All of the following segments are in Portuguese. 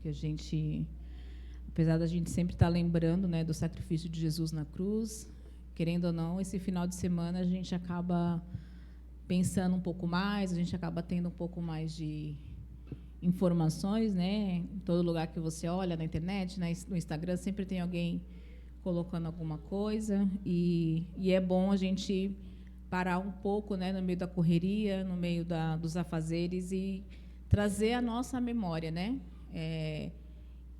Que a gente, apesar da gente sempre estar lembrando, né, do sacrifício de Jesus na cruz, querendo ou não, esse final de semana a gente acaba pensando um pouco mais, a gente acaba tendo um pouco mais de informações, né? Em todo lugar que você olha, na internet, no Instagram, sempre tem alguém colocando alguma coisa, e é bom a gente parar um pouco, né, no meio da correria, no meio dos afazeres, e trazer a nossa memória, né?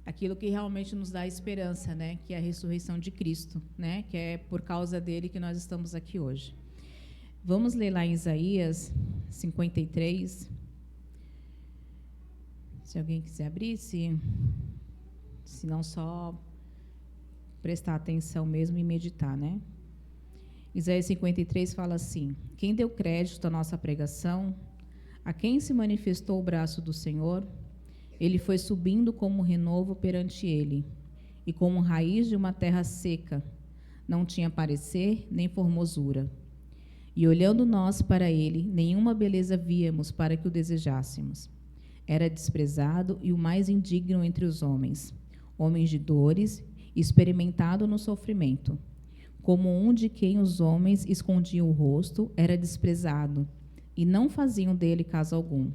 Aquilo que realmente nos dá esperança, né? Que é a ressurreição de Cristo, né? Que é por causa dele que nós estamos aqui hoje. Vamos ler lá em Isaías 53. Se alguém quiser abrir, se não, só prestar atenção mesmo e meditar, né? Isaías 53 fala assim: quem deu crédito à nossa pregação, a quem se manifestou o braço do Senhor, ele foi subindo como renovo perante ele, e como raiz de uma terra seca, não tinha parecer nem formosura. E olhando nós para ele, nenhuma beleza víamos para que o desejássemos. Era desprezado e o mais indigno entre os homens, homens de dores, experimentado no sofrimento. Como um de quem os homens escondiam o rosto, era desprezado, e não faziam dele caso algum.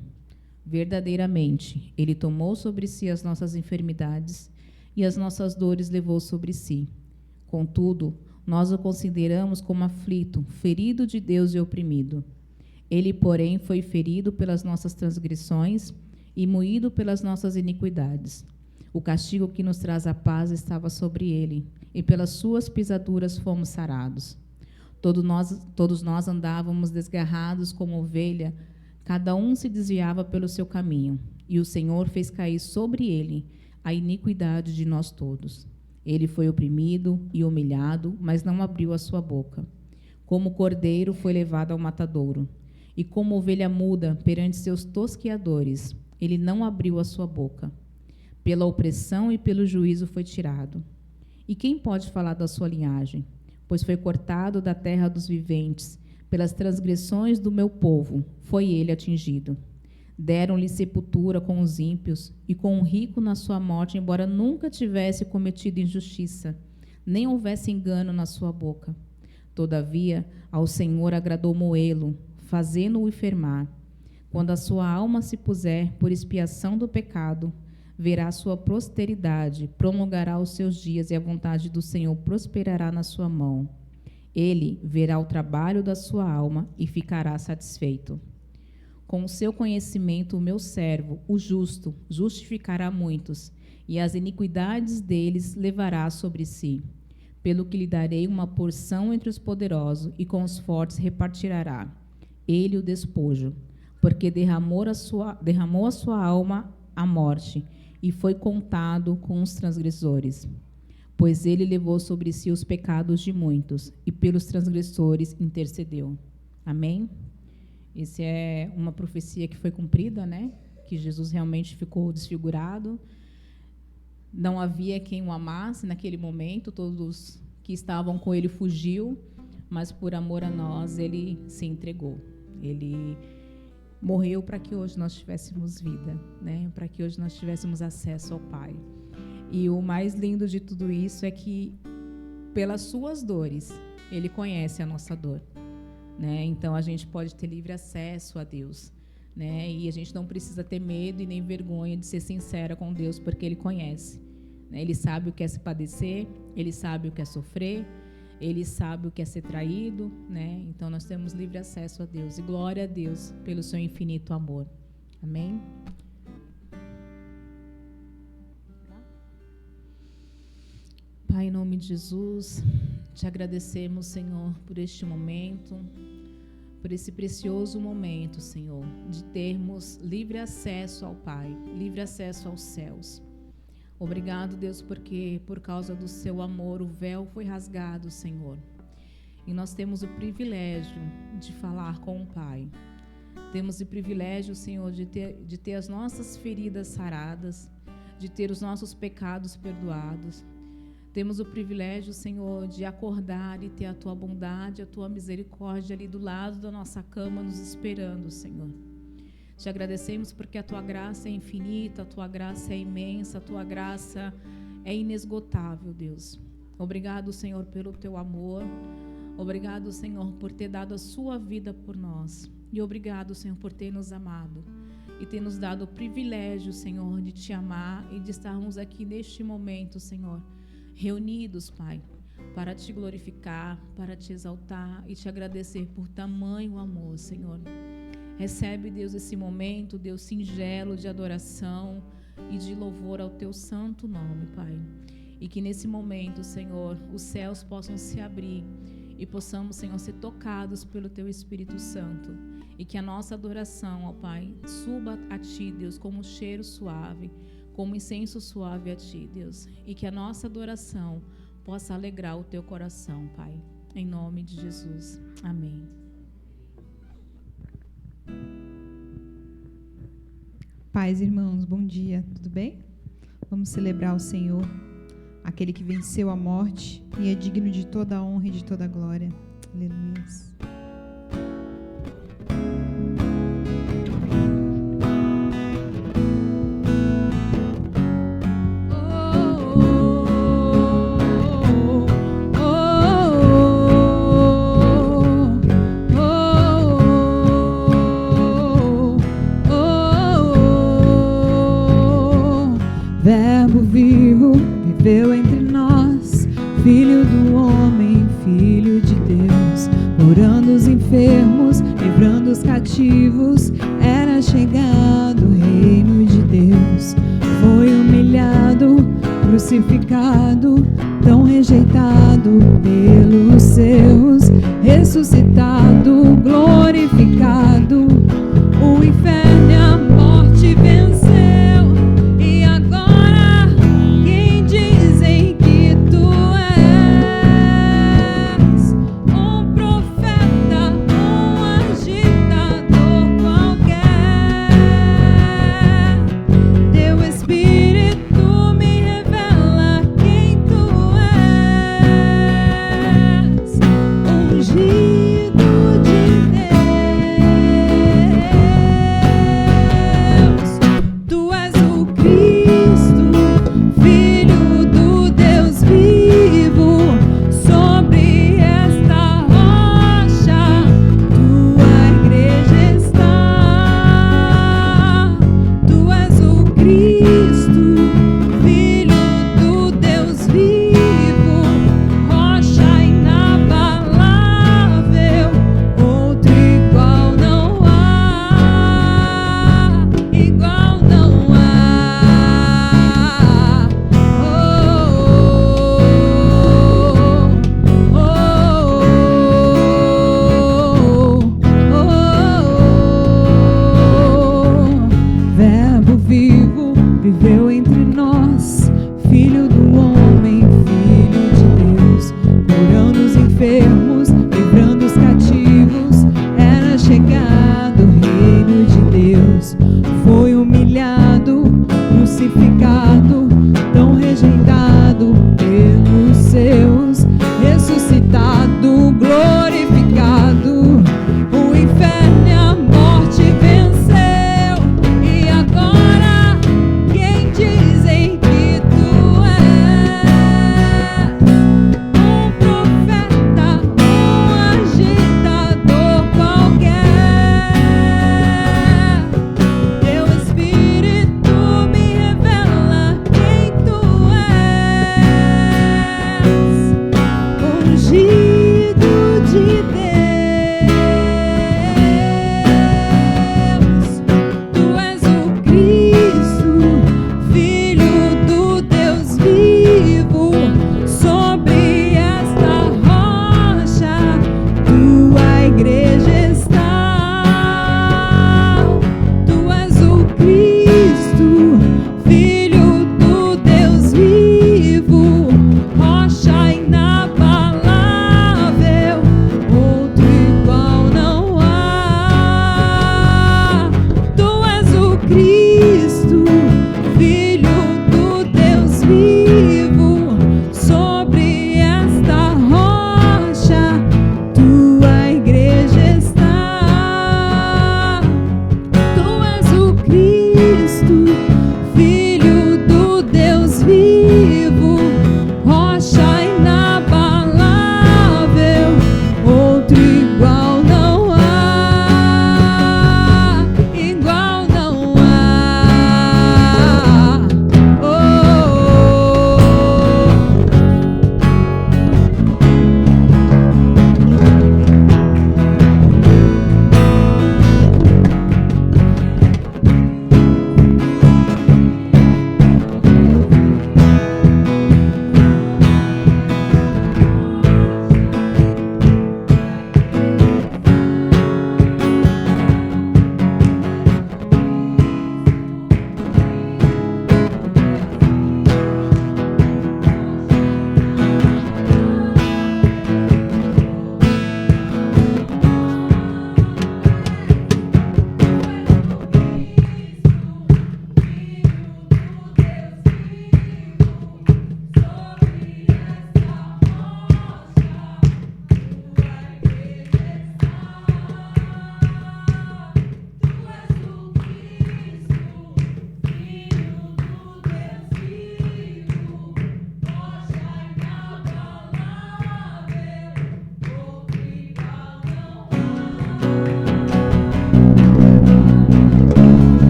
Verdadeiramente, ele tomou sobre si as nossas enfermidades e as nossas dores levou sobre si. Contudo, nós o consideramos como aflito, ferido de Deus e oprimido. Ele, porém, foi ferido pelas nossas transgressões e moído pelas nossas iniquidades. O castigo que nos traz a paz estava sobre ele, e pelas suas pisaduras fomos sarados. Todos nós andávamos desgarrados como ovelha, cada um se desviava pelo seu caminho, e o Senhor fez cair sobre ele a iniquidade de nós todos. Ele foi oprimido e humilhado, mas não abriu a sua boca. Como cordeiro foi levado ao matadouro, e como ovelha muda perante seus tosqueadores, ele não abriu a sua boca. Pela opressão e pelo juízo foi tirado. E quem pode falar da sua linhagem? Pois foi cortado da terra dos viventes, pelas transgressões do meu povo, foi ele atingido. Deram-lhe sepultura com os ímpios, e com o rico na sua morte, embora nunca tivesse cometido injustiça, nem houvesse engano na sua boca. Todavia, ao Senhor agradou moê-lo, fazendo-o enfermar. Quando a sua alma se puser por expiação do pecado, verá sua posteridade, prolongará os seus dias, e a vontade do Senhor prosperará na sua mão. Ele verá o trabalho da sua alma e ficará satisfeito. Com o seu conhecimento, o meu servo, o justo, justificará muitos, e as iniquidades deles levará sobre si. Pelo que lhe darei uma porção entre os poderosos, e com os fortes repartirá ele o despojo, porque derramou a sua alma à morte, e foi contado com os transgressores. Pois ele levou sobre si os pecados de muitos, e pelos transgressores intercedeu. Amém? Essa é uma profecia que foi cumprida, né? Que Jesus realmente ficou desfigurado. Não havia quem o amasse naquele momento, todos que estavam com ele fugiu, mas por amor a nós ele se entregou. Ele morreu para que hoje nós tivéssemos vida, né? Para que hoje nós tivéssemos acesso ao Pai. E o mais lindo de tudo isso é que, pelas suas dores, ele conhece a nossa dor, né? Então, a gente pode ter livre acesso a Deus, né? E a gente não precisa ter medo e nem vergonha de ser sincera com Deus, porque ele conhece, né? Ele sabe o que é se padecer, ele sabe o que é sofrer, ele sabe o que é ser traído, né? Então, nós temos livre acesso a Deus. E glória a Deus pelo seu infinito amor. Amém? Pai, em nome de Jesus, te agradecemos, Senhor, por este momento, por esse precioso momento, Senhor, de termos livre acesso ao Pai, livre acesso aos céus. Obrigado, Deus, porque por causa do seu amor o véu foi rasgado, Senhor. E nós temos o privilégio de falar com o Pai. Temos o privilégio, Senhor, de ter as nossas feridas saradas, de ter os nossos pecados perdoados. Temos o privilégio, Senhor, de acordar e ter a Tua bondade, a Tua misericórdia ali do lado da nossa cama, nos esperando, Senhor. Te agradecemos porque a Tua graça é infinita, a Tua graça é imensa, a Tua graça é inesgotável, Deus. Obrigado, Senhor, pelo Teu amor. Obrigado, Senhor, por ter dado a Sua vida por nós. E obrigado, Senhor, por ter nos amado e ter nos dado o privilégio, Senhor, de Te amar e de estarmos aqui neste momento, Senhor, reunidos, Pai, para Te glorificar, para Te exaltar e Te agradecer por tamanho amor, Senhor. Recebe, Deus, esse momento, Deus, singelo de adoração e de louvor ao Teu santo nome, Pai. E que nesse momento, Senhor, os céus possam se abrir e possamos, Senhor, ser tocados pelo Teu Espírito Santo. E que a nossa adoração, ó Pai, suba a Ti, Deus, como um cheiro suave, como incenso suave a Ti, Deus. E que a nossa adoração possa alegrar o Teu coração, Pai. Em nome de Jesus. Amém. Paz, irmãos, bom dia, tudo bem? Vamos celebrar o Senhor, aquele que venceu a morte e é digno de toda a honra e de toda a glória. Aleluia. Verbo vivo viveu entre nós, Filho do homem, Filho de Deus, curando os enfermos, livrando os cativos, era chegado o reino de Deus. Foi humilhado, crucificado, tão rejeitado pelos seus, ressuscitado, glorificado, o inferno e a morte venceu.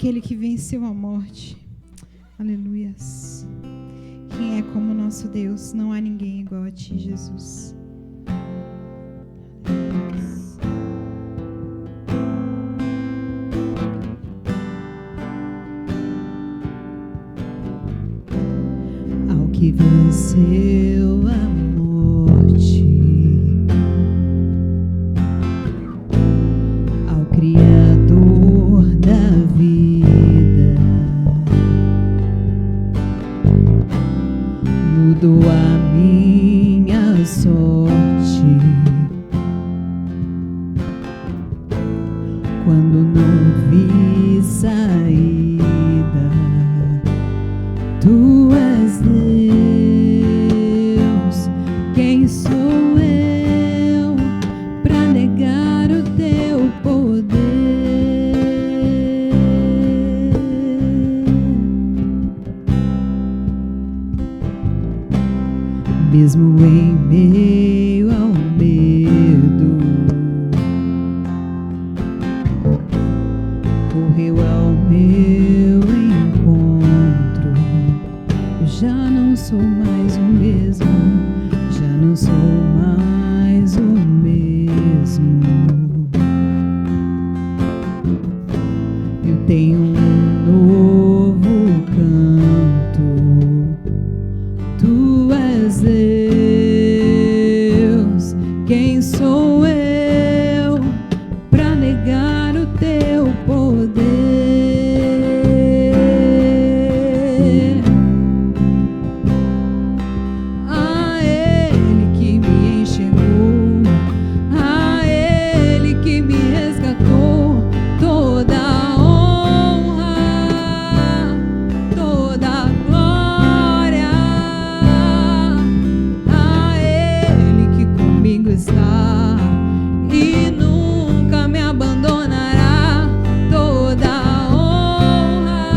aquele que venceu a morte. Aleluias. Quem é como nosso Deus? Não há ninguém igual a ti, Jesus. Ao que venceu a morte, ao Criador da vida, mudou a minha sorte. Quando não vi saída, tu és Deus. Quem sou eu para negar o teu poder? Mesmo em meio ao medo, correu ao meu encontro. Eu já não sou mais o mesmo, já não sou mais o mesmo. Eu tenho um novo canto. Tu és Deus. Quem sou eu para negar o teu poder? A Ele que me enxergou, a Ele que me resgatou, toda a honra, toda a glória. A Ele que comigo está e nunca me abandonará. Toda a honra,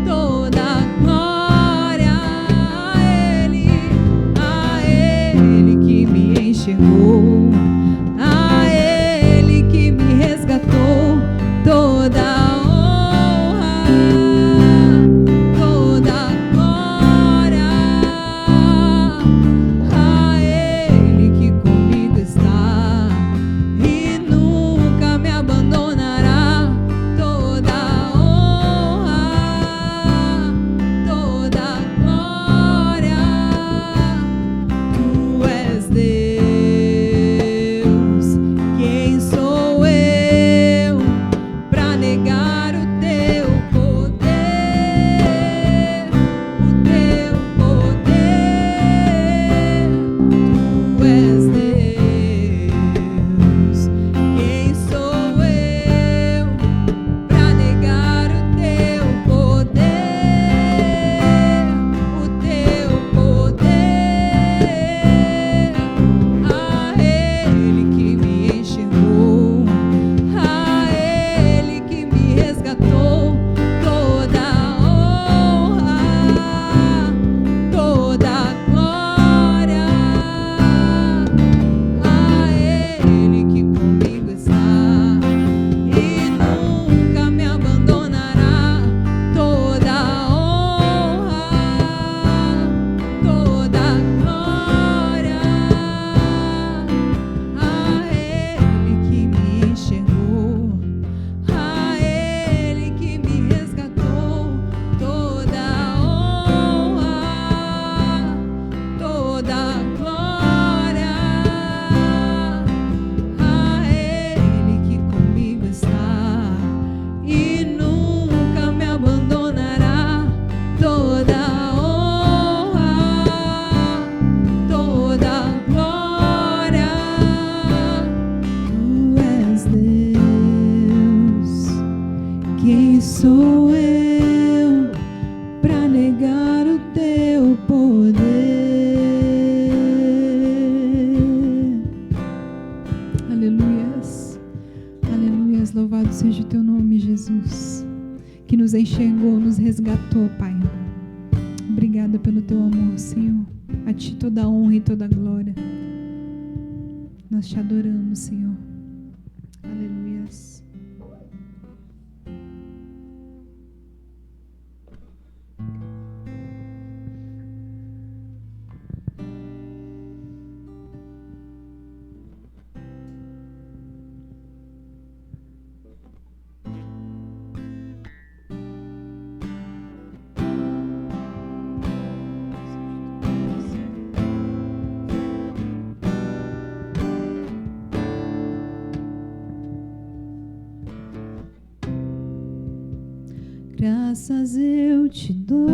toda a glória. A Ele que me enxergou, a Ele que me resgatou. Toda a honra, toda a glória. A Ele que comigo está e nunca me abandonará. Toda a honra, toda a glória. Tu és Deus. Quem sou eu para negar o teu poder? O teu poder. Tu és Deus. Quem sou eu para negar o teu poder? O teu poder. A Ele que me enxergou, a Ele que me resgatou. Toda a honra, toda a glória. A Ele que comigo está e nunca me abandonará. Toda a honra, toda a glória. A Ele que me enxergou, a Ele que me resgatou. Toda a honra, toda a glória. A Ele que comigo está e nunca me abandonará. Toda a honra, toda a glória. Tu és Deus. Quem sou eu para negar o teu poder? Aleluias. Aleluias. Louvado seja o teu nome, Jesus, que nos enxergou, nos resgatou, Pai. Obrigada pelo teu amor, Senhor. A ti toda a honra e toda a glória. Nós te adoramos, Senhor. Aleluias. Graças eu te dou,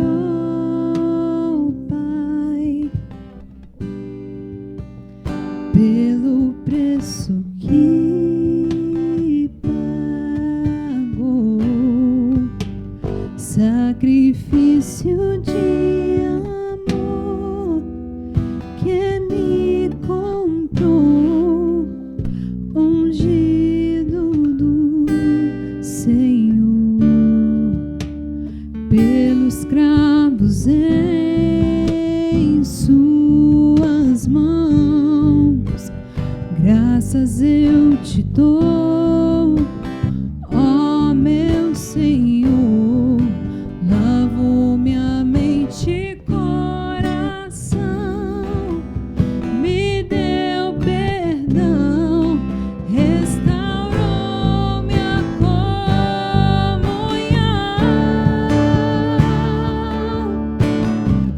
Pai, pelo preço que pagou, sacrifício de amor que me comprou, ungido do Senhor, pelos cravos em suas mãos. Graças eu te dou, ó meu Senhor. Lavo minha mente e coração, me deu perdão, restaurou minha comunhão.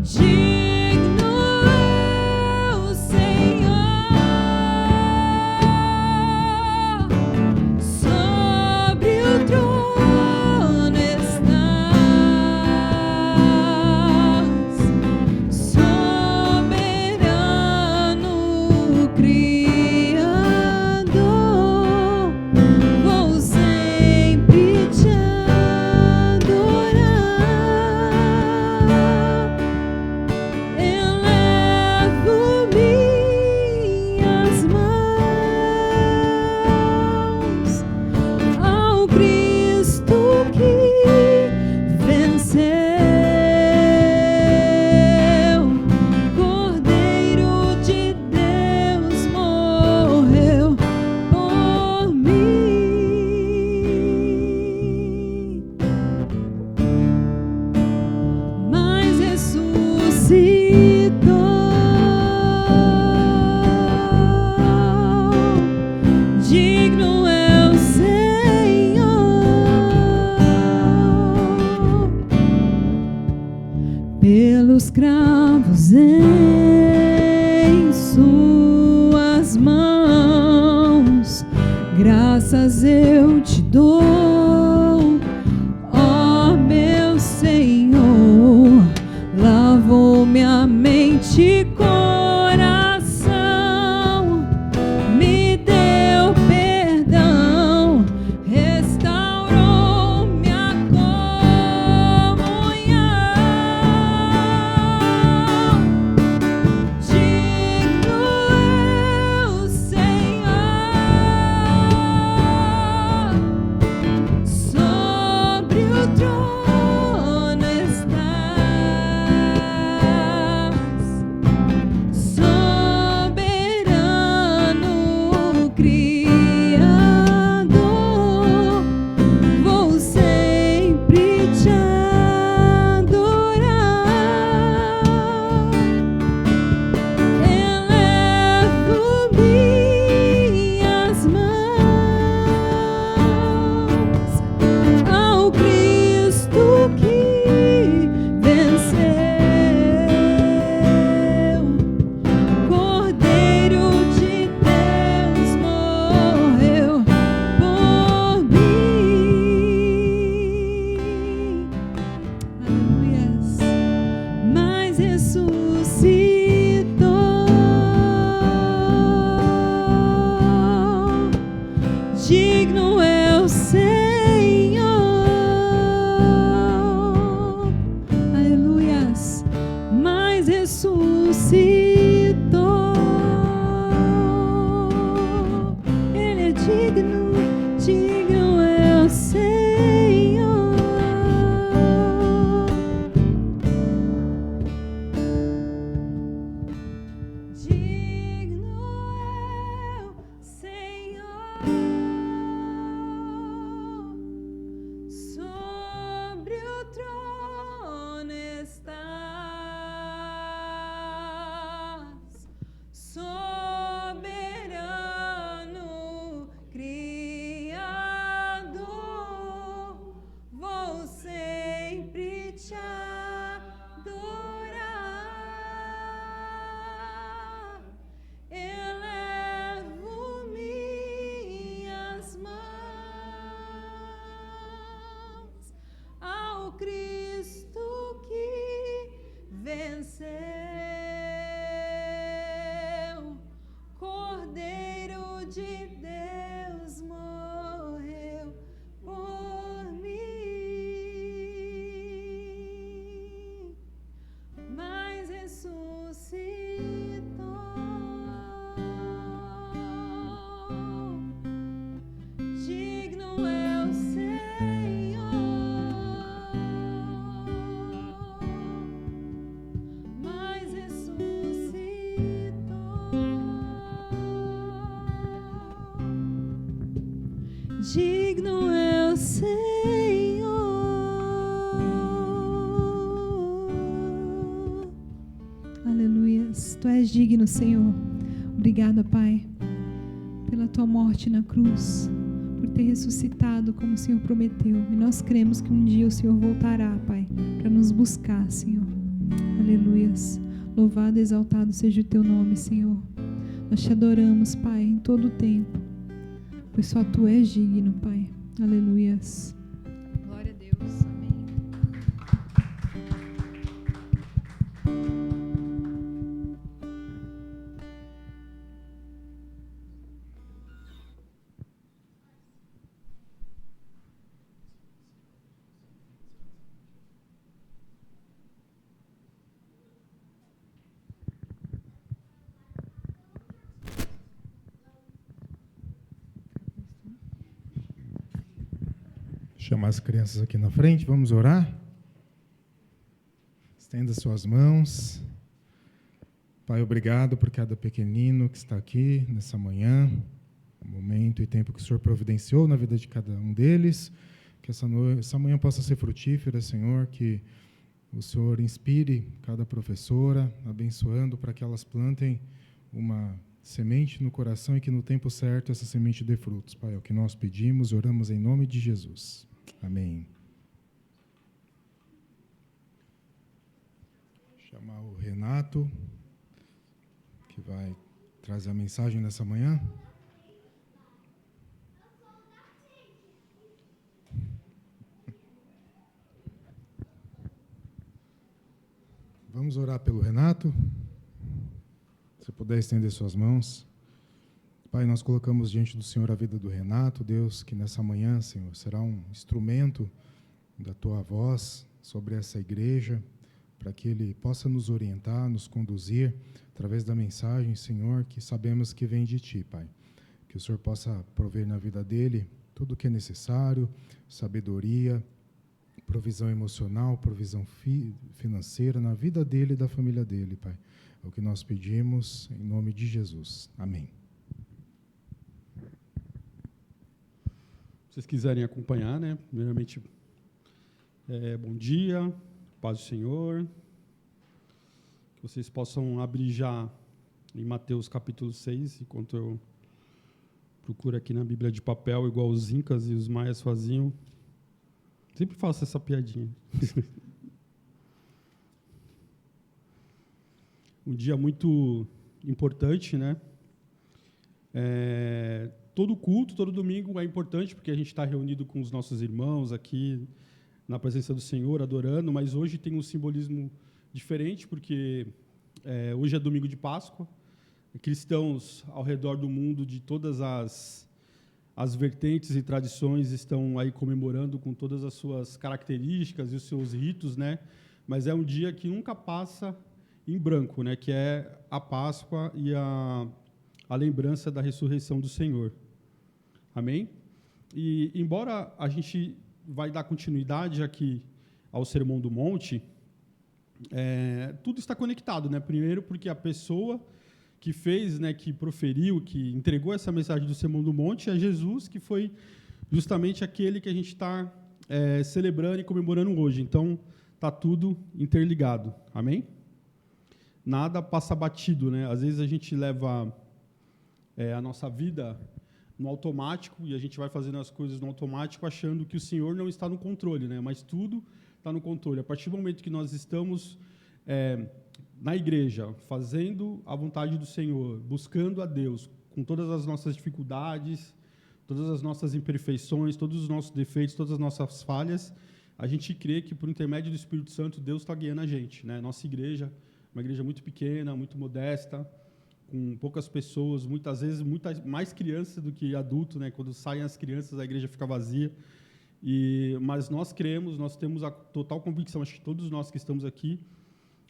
Digno é o Senhor, sobre o trono estás, soberano Criador. Vou sempre te adorar. Elevo minhas mãos ao Cristo que venceu. Cordeiro de Deus morreu por mim, mas ressuscitou. Digno é o Senhor, pelos cravos em suas mãos. Graças eu te dou, ó meu Senhor. Lavou minha mente e coração, me deu perdão, restaurou minha comunhão. Digno é o Senhor, sobre o trono estás, soberano Criador. Vou sempre te adorar. Elevo minhas mãos ao Cristo que venceu. Cordeiro de Deus morreu por mim. Aleluias. Mas ressuscitou. Digno é o Senhor. Aleluias. Mas ressuscitou. Ele é digno, digno é o Senhor. Digno é o Senhor. digno é o Senhor. Aleluias, Tu és digno, Senhor. Obrigada, Pai, pela Tua morte na cruz, por ter ressuscitado como o Senhor prometeu. E nós cremos que um dia o Senhor voltará, Pai, para nos buscar, Senhor. Aleluias. Louvado e exaltado seja o Teu nome, Senhor. Nós Te adoramos, Pai, em todo o tempo, pois só Tu és digno, Pai. Aleluias. Glória a Deus. Amém. Chamar as crianças aqui na frente, vamos orar? Estenda suas mãos. Pai, obrigado por cada pequenino que está aqui nessa manhã, momento e tempo que o Senhor providenciou na vida de cada um deles, que essa manhã possa ser frutífera, Senhor, que o Senhor inspire cada professora, abençoando para que elas plantem uma semente no coração e que no tempo certo essa semente dê frutos. Pai, é o que nós pedimos, oramos em nome de Jesus. Amém. Vou chamar o Renato, que vai trazer a mensagem nessa manhã. Vamos orar pelo Renato. Se puder estender suas mãos. Pai, nós colocamos diante do Senhor a vida do Renato, Deus, que nessa manhã, Senhor, será um instrumento da Tua voz sobre essa igreja, para que ele possa nos orientar, nos conduzir, através da mensagem, Senhor, que sabemos que vem de Ti, Pai. Que o Senhor possa prover na vida dele tudo o que é necessário, sabedoria, provisão emocional, provisão financeira, na vida dele e da família dele, Pai. É o que nós pedimos, em nome de Jesus. Amém. Se vocês quiserem acompanhar, né? Primeiramente, bom dia, paz do Senhor. Que vocês possam abrir já em Mateus capítulo 6, enquanto eu procuro aqui na Bíblia de papel, igual os incas e os maias faziam. Sempre faço essa piadinha. Um dia muito importante, né? Todo culto, todo domingo é importante, porque a gente está reunido com os nossos irmãos aqui, na presença do Senhor, adorando, mas hoje tem um simbolismo diferente, porque hoje é domingo de Páscoa, cristãos ao redor do mundo, de todas as vertentes e tradições, estão aí comemorando com todas as suas características e os seus ritos, né? Mas é um dia que nunca passa em branco, né? Que é a Páscoa e a lembrança da ressurreição do Senhor. Amém? E, embora a gente vai dar continuidade aqui ao Sermão do Monte, tudo está conectado, né? Primeiro, porque a pessoa que fez, né, que proferiu, que entregou essa mensagem do Sermão do Monte é Jesus, que foi justamente aquele que a gente está celebrando e comemorando hoje. Então, está tudo interligado. Amém? Nada passa batido, né? Às vezes a gente leva a nossa vida no automático e a gente vai fazendo as coisas no automático achando que o Senhor não está no controle, né? Mas tudo está no controle. A partir do momento que nós estamos na igreja, fazendo a vontade do Senhor, buscando a Deus, com todas as nossas dificuldades, todas as nossas imperfeições, todos os nossos defeitos, todas as nossas falhas, a gente crê que, por intermédio do Espírito Santo, Deus está guiando a gente, né? Nossa igreja, uma igreja muito pequena, muito modesta, com poucas pessoas, muitas vezes mais crianças do que adultos, né? Quando saem as crianças, a igreja fica vazia. Mas nós cremos, nós temos a total convicção, acho que todos nós que estamos aqui,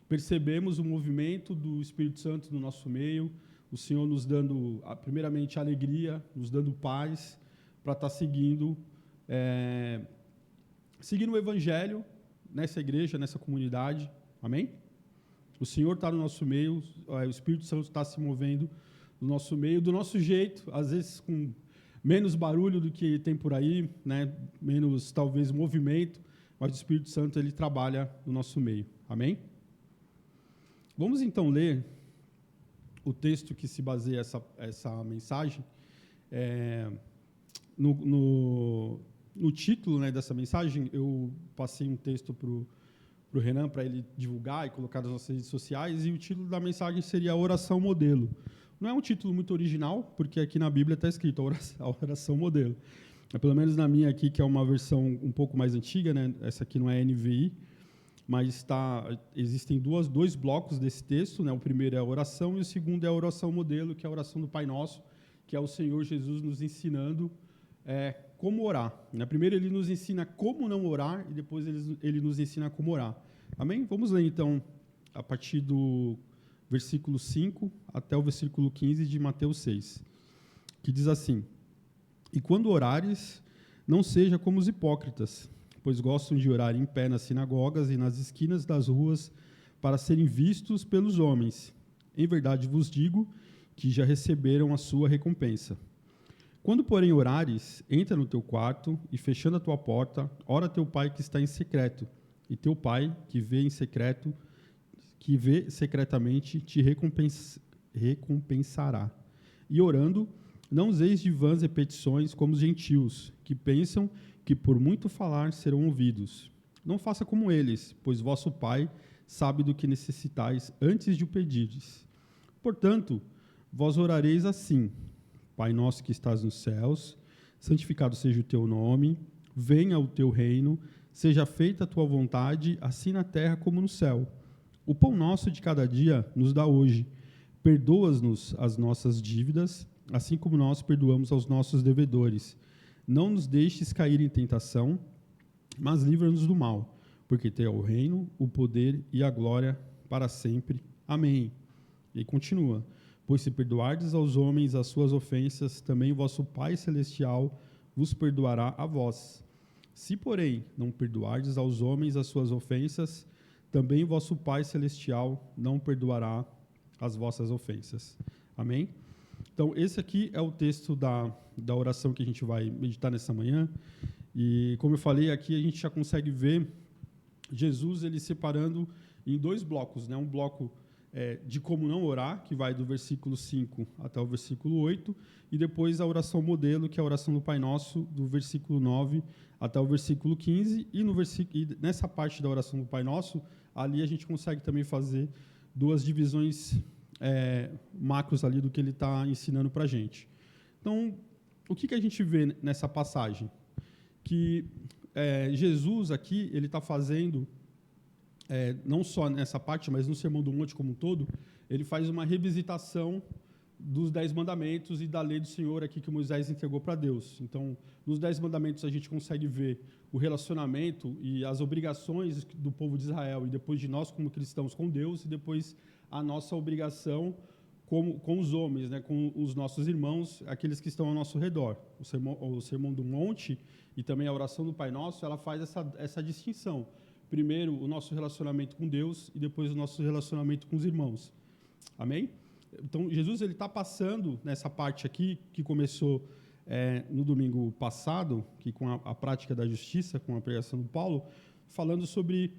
percebemos o movimento do Espírito Santo no nosso meio, o Senhor nos dando, primeiramente, alegria, nos dando paz, para estar seguindo o Evangelho nessa igreja, nessa comunidade. Amém? O Senhor está no nosso meio, o Espírito Santo está se movendo no nosso meio, do nosso jeito, às vezes com menos barulho do que tem por aí, né? Menos, talvez, movimento, mas o Espírito Santo ele trabalha no nosso meio. Amém? Vamos, então, ler o texto que se baseia essa mensagem. No título, né, dessa mensagem, eu passei um texto para o Renan, para ele divulgar e colocar nas nossas redes sociais, e o título da mensagem seria Oração Modelo. Não é um título muito original, porque aqui na Bíblia está escrito a oração modelo. Pelo menos na minha aqui, que é uma versão um pouco mais antiga, né? Essa aqui não é NVI, mas existem dois blocos desse texto, né? O primeiro é a oração e o segundo é a oração modelo, que é a oração do Pai Nosso, que é o Senhor Jesus nos ensinando como orar. Primeiro ele nos ensina como não orar e depois ele nos ensina como orar. Amém? Vamos ler então a partir do versículo 5 até o versículo 15 de Mateus 6, que diz assim: E quando orares, não seja como os hipócritas, pois gostam de orar em pé nas sinagogas e nas esquinas das ruas para serem vistos pelos homens. Em verdade vos digo que já receberam a sua recompensa. Quando, porém, orares, entra no teu quarto e, fechando a tua porta, ora teu pai que está em secreto, e teu pai que vê secretamente, te recompensará. E orando, não useis de vãs repetições como os gentios, que pensam que por muito falar serão ouvidos. Não faça como eles, pois vosso Pai sabe do que necessitais antes de o pedirdes. Portanto, vós orareis assim: Pai nosso que estás nos céus, santificado seja o teu nome, venha o teu reino, seja feita a tua vontade, assim na terra como no céu. O pão nosso de cada dia nos dá hoje. Perdoa-nos as nossas dívidas, assim como nós perdoamos aos nossos devedores. Não nos deixes cair em tentação, mas livra-nos do mal, porque teu é o reino, o poder e a glória para sempre. Amém. E continua: Pois se perdoardes aos homens as suas ofensas, também vosso Pai Celestial vos perdoará a vós. Se, porém, não perdoardes aos homens as suas ofensas, também vosso Pai Celestial não perdoará as vossas ofensas. Amém? Então, esse aqui é o texto da oração que a gente vai meditar nessa manhã. E, como eu falei, aqui a gente já consegue ver Jesus ele separando em dois blocos, né? Um bloco de como não orar, que vai do versículo 5 até o versículo 8, e depois a oração modelo, que é a oração do Pai Nosso, do versículo 9 até o versículo 15, e nessa parte da oração do Pai Nosso, ali a gente consegue também fazer duas divisões macros ali do que ele está ensinando para a gente. Então, o que a gente vê nessa passagem? Que Jesus aqui, ele está fazendo... não só nessa parte, mas no Sermão do Monte como um todo, ele faz uma revisitação dos 10 mandamentos e da lei do Senhor aqui que Moisés entregou para Deus. Então, nos 10 mandamentos a gente consegue ver o relacionamento e as obrigações do povo de Israel e depois de nós como cristãos com Deus e depois a nossa obrigação com os homens, né, com os nossos irmãos, aqueles que estão ao nosso redor. O Sermão do Monte e também a oração do Pai Nosso, ela faz essa distinção. Primeiro, o nosso relacionamento com Deus e depois o nosso relacionamento com os irmãos. Amém? Então, Jesus está passando nessa parte aqui, que começou no domingo passado, que com a prática da justiça, com a pregação do Paulo, falando sobre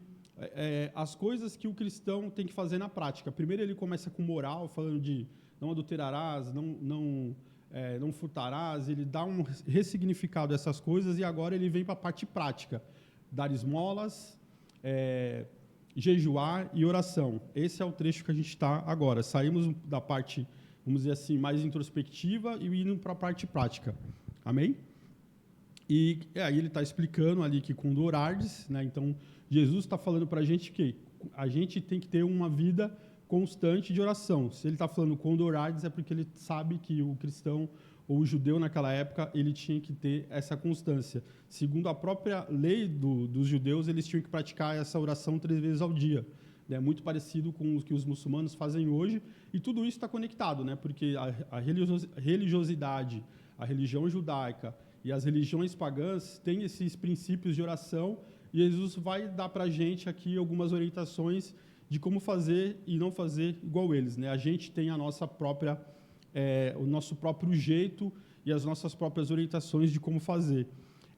as coisas que o cristão tem que fazer na prática. Primeiro, ele começa com moral, falando de não adulterarás, não furtarás, ele dá um ressignificado a essas coisas, e agora ele vem para a parte prática, dar esmolas, jejuar e oração. Esse é o trecho que a gente está agora. Saímos da parte, vamos dizer assim, mais introspectiva e indo para a parte prática. Amém? E aí ele está explicando ali que quando orardes, né, então Jesus está falando para a gente que a gente tem que ter uma vida constante de oração. Se ele está falando quando orardes, é porque ele sabe que o cristão ou o judeu naquela época, ele tinha que ter essa constância. Segundo a própria lei dos judeus, eles tinham que praticar essa oração 3 vezes ao dia. É muito parecido com o que os muçulmanos fazem hoje, e tudo isso está conectado, né? Porque a religiosidade, a religião judaica e as religiões pagãs têm esses princípios de oração, e Jesus vai dar para a gente aqui algumas orientações de como fazer e não fazer igual eles, né? A gente tem a nossa própria... o nosso próprio jeito e as nossas próprias orientações de como fazer.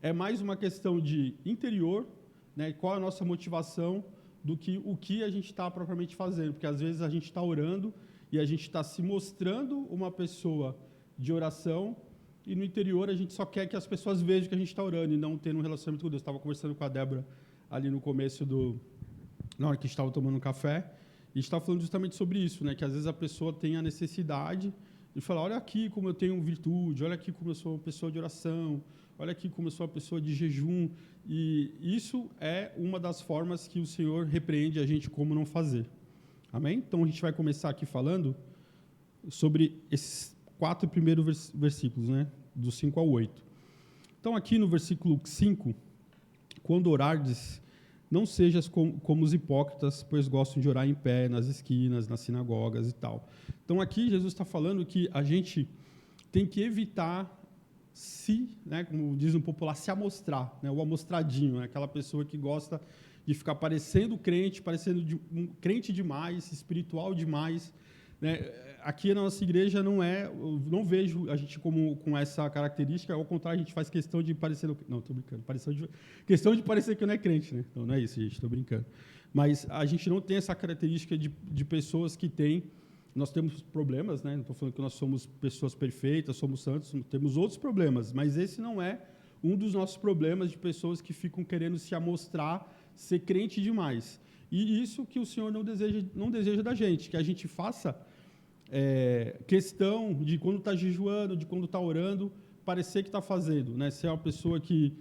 É mais uma questão de interior, né, qual é a nossa motivação, do que o que a gente está propriamente fazendo, porque às vezes a gente está orando e a gente está se mostrando uma pessoa de oração, e no interior a gente só quer que as pessoas vejam que a gente está orando e não tendo um relacionamento com Deus. Estava conversando com a Débora ali no começo na hora que estava tomando um café, e estava falando justamente sobre isso, né, que às vezes a pessoa tem a necessidade de falar, olha aqui como eu tenho virtude, olha aqui como eu sou uma pessoa de oração, olha aqui como eu sou uma pessoa de jejum, e isso é uma das formas que o Senhor repreende a gente como não fazer. Amém? Então, a gente vai começar aqui falando sobre esses 4 primeiros versículos, né, do 5 ao 8. Então, aqui no versículo 5, quando orardes, não sejas como os hipócritas, pois gostam de orar em pé, nas esquinas, nas sinagogas e tal. Então, aqui Jesus está falando que a gente tem que evitar né, como diz no popular, se amostrar, né, o amostradinho, né, aquela pessoa que gosta de ficar parecendo crente, um crente demais, espiritual demais. Né. Aqui na nossa igreja não vejo a gente com essa característica, ao contrário, a gente faz questão de parecer... Não, estou brincando. Questão de parecer que não é crente, né? Então, não é isso, gente, estou brincando. Mas a gente não tem essa característica de pessoas que têm... Nós temos problemas, né? Não estou falando que nós somos pessoas perfeitas, somos santos, temos outros problemas, mas esse não é um dos nossos problemas de pessoas que ficam querendo se amostrar, ser crente demais. E isso que o Senhor não deseja da gente, que a gente faça questão de quando está jejuando, de quando está orando, parecer que está fazendo, né? Ser uma pessoa que,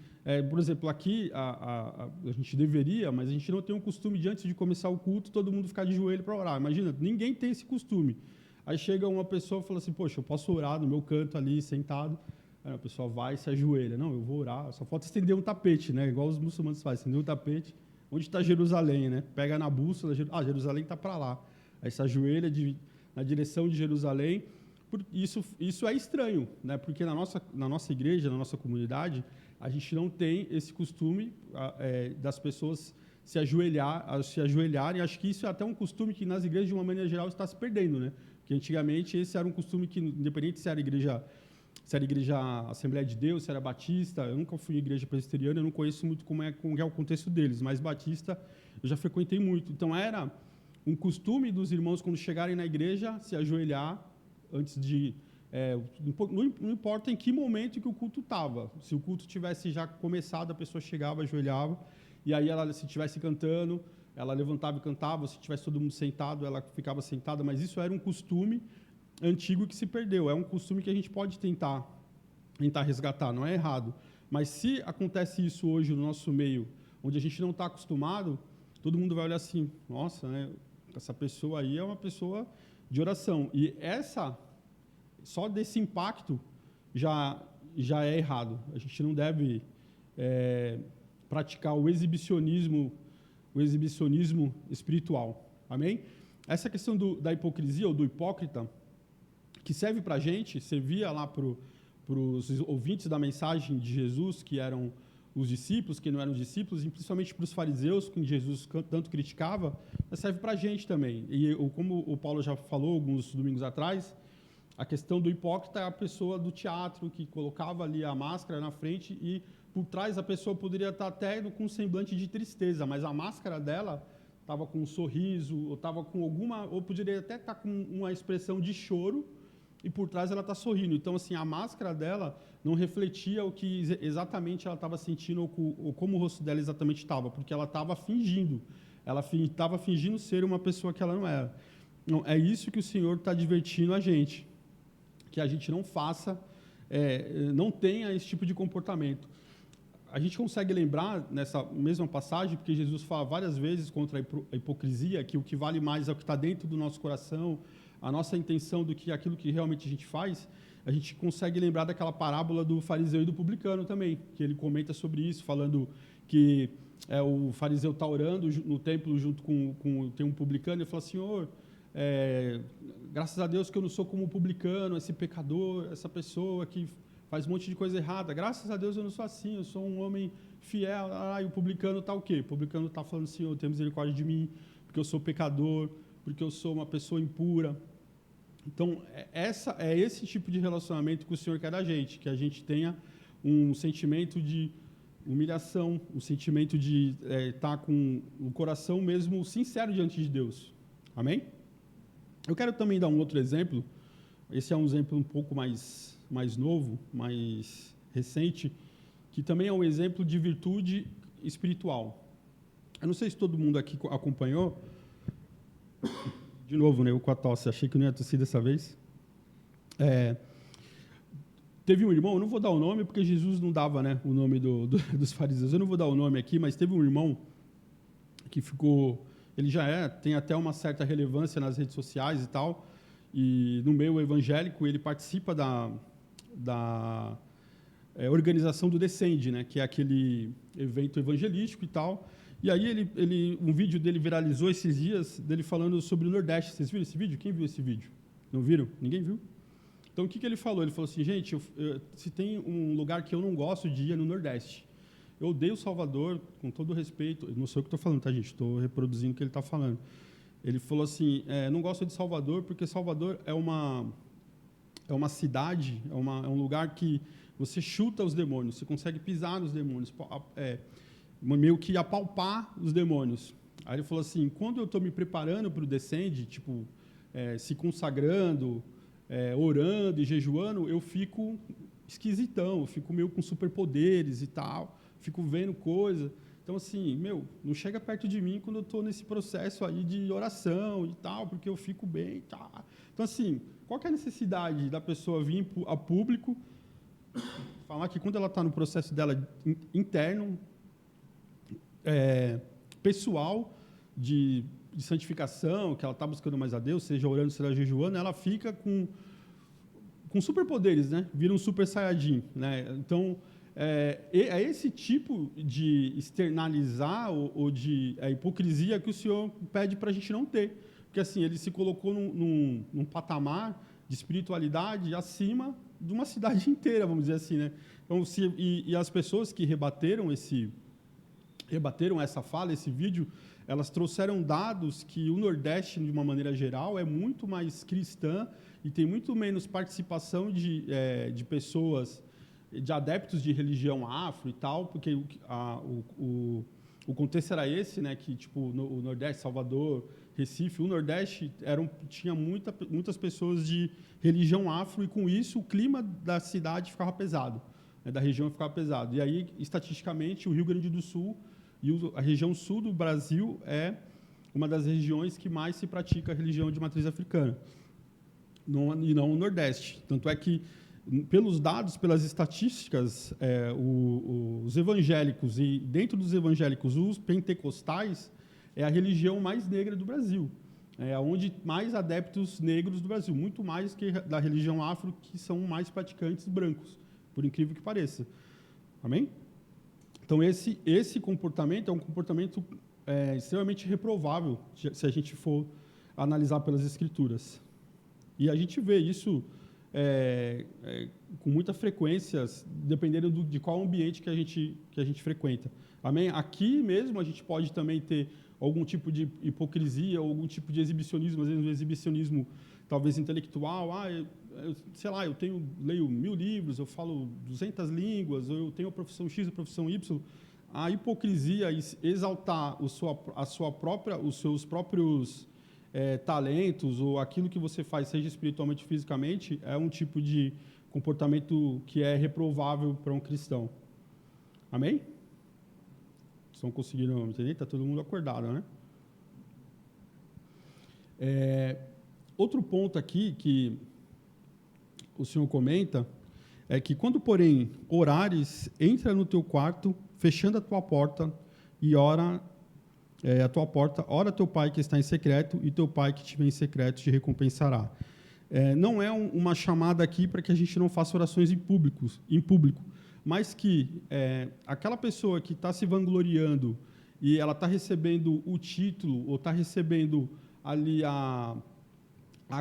por exemplo, aqui a gente deveria, mas a gente não tem um costume de antes de começar o culto todo mundo ficar de joelho para orar. Imagina, ninguém tem esse costume. Aí chega uma pessoa e fala assim, poxa, eu posso orar no meu canto ali, sentado. Aí a pessoa vai e se ajoelha. Não, eu vou orar. Só falta estender um tapete, né? Igual os muçulmanos fazem, estender um tapete. Onde está Jerusalém, né? Pega na bússola, Jerusalém está para lá. Aí se ajoelha na direção de Jerusalém. Isso é estranho, né? Porque na nossa igreja, na nossa comunidade, a gente não tem esse costume das pessoas se ajoelharem. Acho que isso é até um costume que nas igrejas, de uma maneira geral, está se perdendo, né? Porque antigamente esse era um costume que, independente se era igreja Assembleia de Deus, se era batista, eu nunca fui em igreja presbiteriana, eu não conheço muito como é o contexto deles, mas batista eu já frequentei muito. Então era um costume dos irmãos, quando chegarem na igreja, se ajoelhar antes de... não importa em que momento que o culto estava. Se o culto tivesse já começado, a pessoa chegava, ajoelhava, e aí ela, se estivesse cantando, ela levantava e cantava, se tivesse todo mundo sentado, ela ficava sentada, mas isso era um costume antigo que se perdeu. É um costume que a gente pode tentar resgatar, não é errado. Mas se acontece isso hoje no nosso meio, onde a gente não está acostumado, todo mundo vai olhar assim, nossa, né, essa pessoa aí é uma pessoa de oração. E só desse impacto já é errado. A gente não deve praticar o exibicionismo espiritual. Amém? Essa questão da hipocrisia ou do hipócrita, que serve para a gente, servia lá para os ouvintes da mensagem de Jesus, que eram os discípulos, que não eram discípulos, e principalmente para os fariseus, que Jesus tanto criticava, mas serve para a gente também. E como o Paulo já falou alguns domingos atrás, a questão do hipócrita é a pessoa do teatro que colocava ali a máscara na frente e por trás a pessoa poderia estar até com um semblante de tristeza, mas a máscara dela estava com um sorriso, ou estava com ou poderia até estar com uma expressão de choro, e por trás ela está sorrindo. Então, assim, a máscara dela não refletia o que exatamente ela estava sentindo ou como o rosto dela exatamente estava, porque ela estava fingindo. Ela estava fingindo ser uma pessoa que ela não era. Não, é isso que o Senhor está advertindo a gente, que a gente não faça, não tenha esse tipo de comportamento. A gente consegue lembrar, nessa mesma passagem, porque Jesus fala várias vezes contra a hipocrisia, que o que vale mais é o que está dentro do nosso coração, a nossa intenção do que aquilo que realmente a gente faz. A gente consegue lembrar daquela parábola do fariseu e do publicano também, que ele comenta sobre isso, falando que o fariseu está orando no templo junto tem um publicano, e ele fala, Senhor, graças a Deus que eu não sou como o publicano, esse pecador, essa pessoa que faz um monte de coisa errada. Graças a Deus eu não sou assim, eu sou um homem fiel. E o publicano está o quê? O publicano está falando, Senhor, tem misericórdia de mim, porque eu sou pecador, porque eu sou uma pessoa impura. Então, é esse tipo de relacionamento que o Senhor quer da gente, que a gente tenha um sentimento de humilhação, um sentimento de estar com o coração mesmo sincero diante de Deus. Amém? Eu quero também dar um outro exemplo. Esse é um exemplo um pouco mais novo, mais recente, que também é um exemplo de virtude espiritual. Eu não sei se todo mundo aqui acompanhou. De novo, né, eu com a tosse, achei que não ia tossir dessa vez. Teve um irmão, eu não vou dar o nome, porque Jesus não dava, né, o nome dos fariseus. Eu não vou dar o nome aqui, mas teve um irmão que ficou... Ele já tem até uma certa relevância nas redes sociais e tal, e no meio evangélico ele participa da organização do Descende, né, que é aquele evento evangelístico e tal. E aí um vídeo dele viralizou esses dias, dele falando sobre o Nordeste. Vocês viram esse vídeo? Quem viu esse vídeo? Não viram? Ninguém viu? Então, o que ele falou? Ele falou assim, gente, se tem um lugar que eu não gosto de ir é no Nordeste. Eu odeio Salvador, com todo o respeito. Não sou eu que estou falando, tá, gente? Estou reproduzindo o que ele está falando. Ele falou assim, não gosto de Salvador porque Salvador é uma cidade, é um lugar que você chuta os demônios, você consegue pisar nos demônios, meio que apalpar os demônios. Aí ele falou assim, quando eu estou me preparando para o Descende, tipo, se consagrando, orando e jejuando, eu fico esquisitão, eu fico meio com superpoderes e tal, fico vendo coisa. Então, assim, não chega perto de mim quando eu estou nesse processo aí de oração e tal, porque eu fico bem e tal. Então, assim, qual que é a necessidade da pessoa vir a público falar que quando ela está no processo dela interno, pessoal, de santificação, que ela está buscando mais a Deus, seja orando, seja jejuando, ela fica com superpoderes, né? Vira um super saiyajin, né? Então, é esse tipo de externalizar ou de hipocrisia que o Senhor pede para a gente não ter. Porque, assim, ele se colocou num patamar de espiritualidade acima de uma cidade inteira, vamos dizer assim, né? Então, e as pessoas que rebateram essa fala, esse vídeo, elas trouxeram dados que o Nordeste, de uma maneira geral, é muito mais cristã e tem muito menos participação de pessoas, de adeptos de religião afro e tal, porque o contexto era esse, né, que tipo o Nordeste, Salvador, Recife, o Nordeste tinha muitas pessoas de religião afro e com isso o clima da cidade ficava pesado, né, da região ficava pesado. E aí, estatisticamente, o Rio Grande do Sul e a região sul do Brasil é uma das regiões que mais se pratica a religião de matriz africana, e não o Nordeste. Tanto é que, pelos dados, pelas estatísticas, os evangélicos, e dentro dos evangélicos, os pentecostais, é a religião mais negra do Brasil. É onde mais adeptos negros do Brasil, muito mais que da religião afro, que são mais praticantes brancos, por incrível que pareça. Amém? Então, esse comportamento é um comportamento extremamente reprovável, se a gente for analisar pelas Escrituras. E a gente vê isso com muita frequência, dependendo de qual ambiente que a gente frequenta. Amém? Aqui mesmo a gente pode também ter algum tipo de hipocrisia, algum tipo de exibicionismo, às vezes um exibicionismo talvez intelectual. Sei lá, eu leio 1000 livros, eu falo 200 línguas, ou eu tenho a profissão X, a profissão Y. A hipocrisia, exaltar os seus próprios talentos, ou aquilo que você faz, seja espiritualmente ou fisicamente, é um tipo de comportamento que é reprovável para um cristão. Amém? Estão conseguindo entender? Está todo mundo acordado, né? Outro ponto aqui que o Senhor comenta é que quando, porém, orares, entra no teu quarto, fechando a tua porta, e ora ora teu pai que está em secreto, e teu pai que te vê em secreto te recompensará. Não é uma chamada aqui para que a gente não faça orações em público, mas que aquela pessoa que está se vangloriando e ela está recebendo o título, ou está recebendo ali a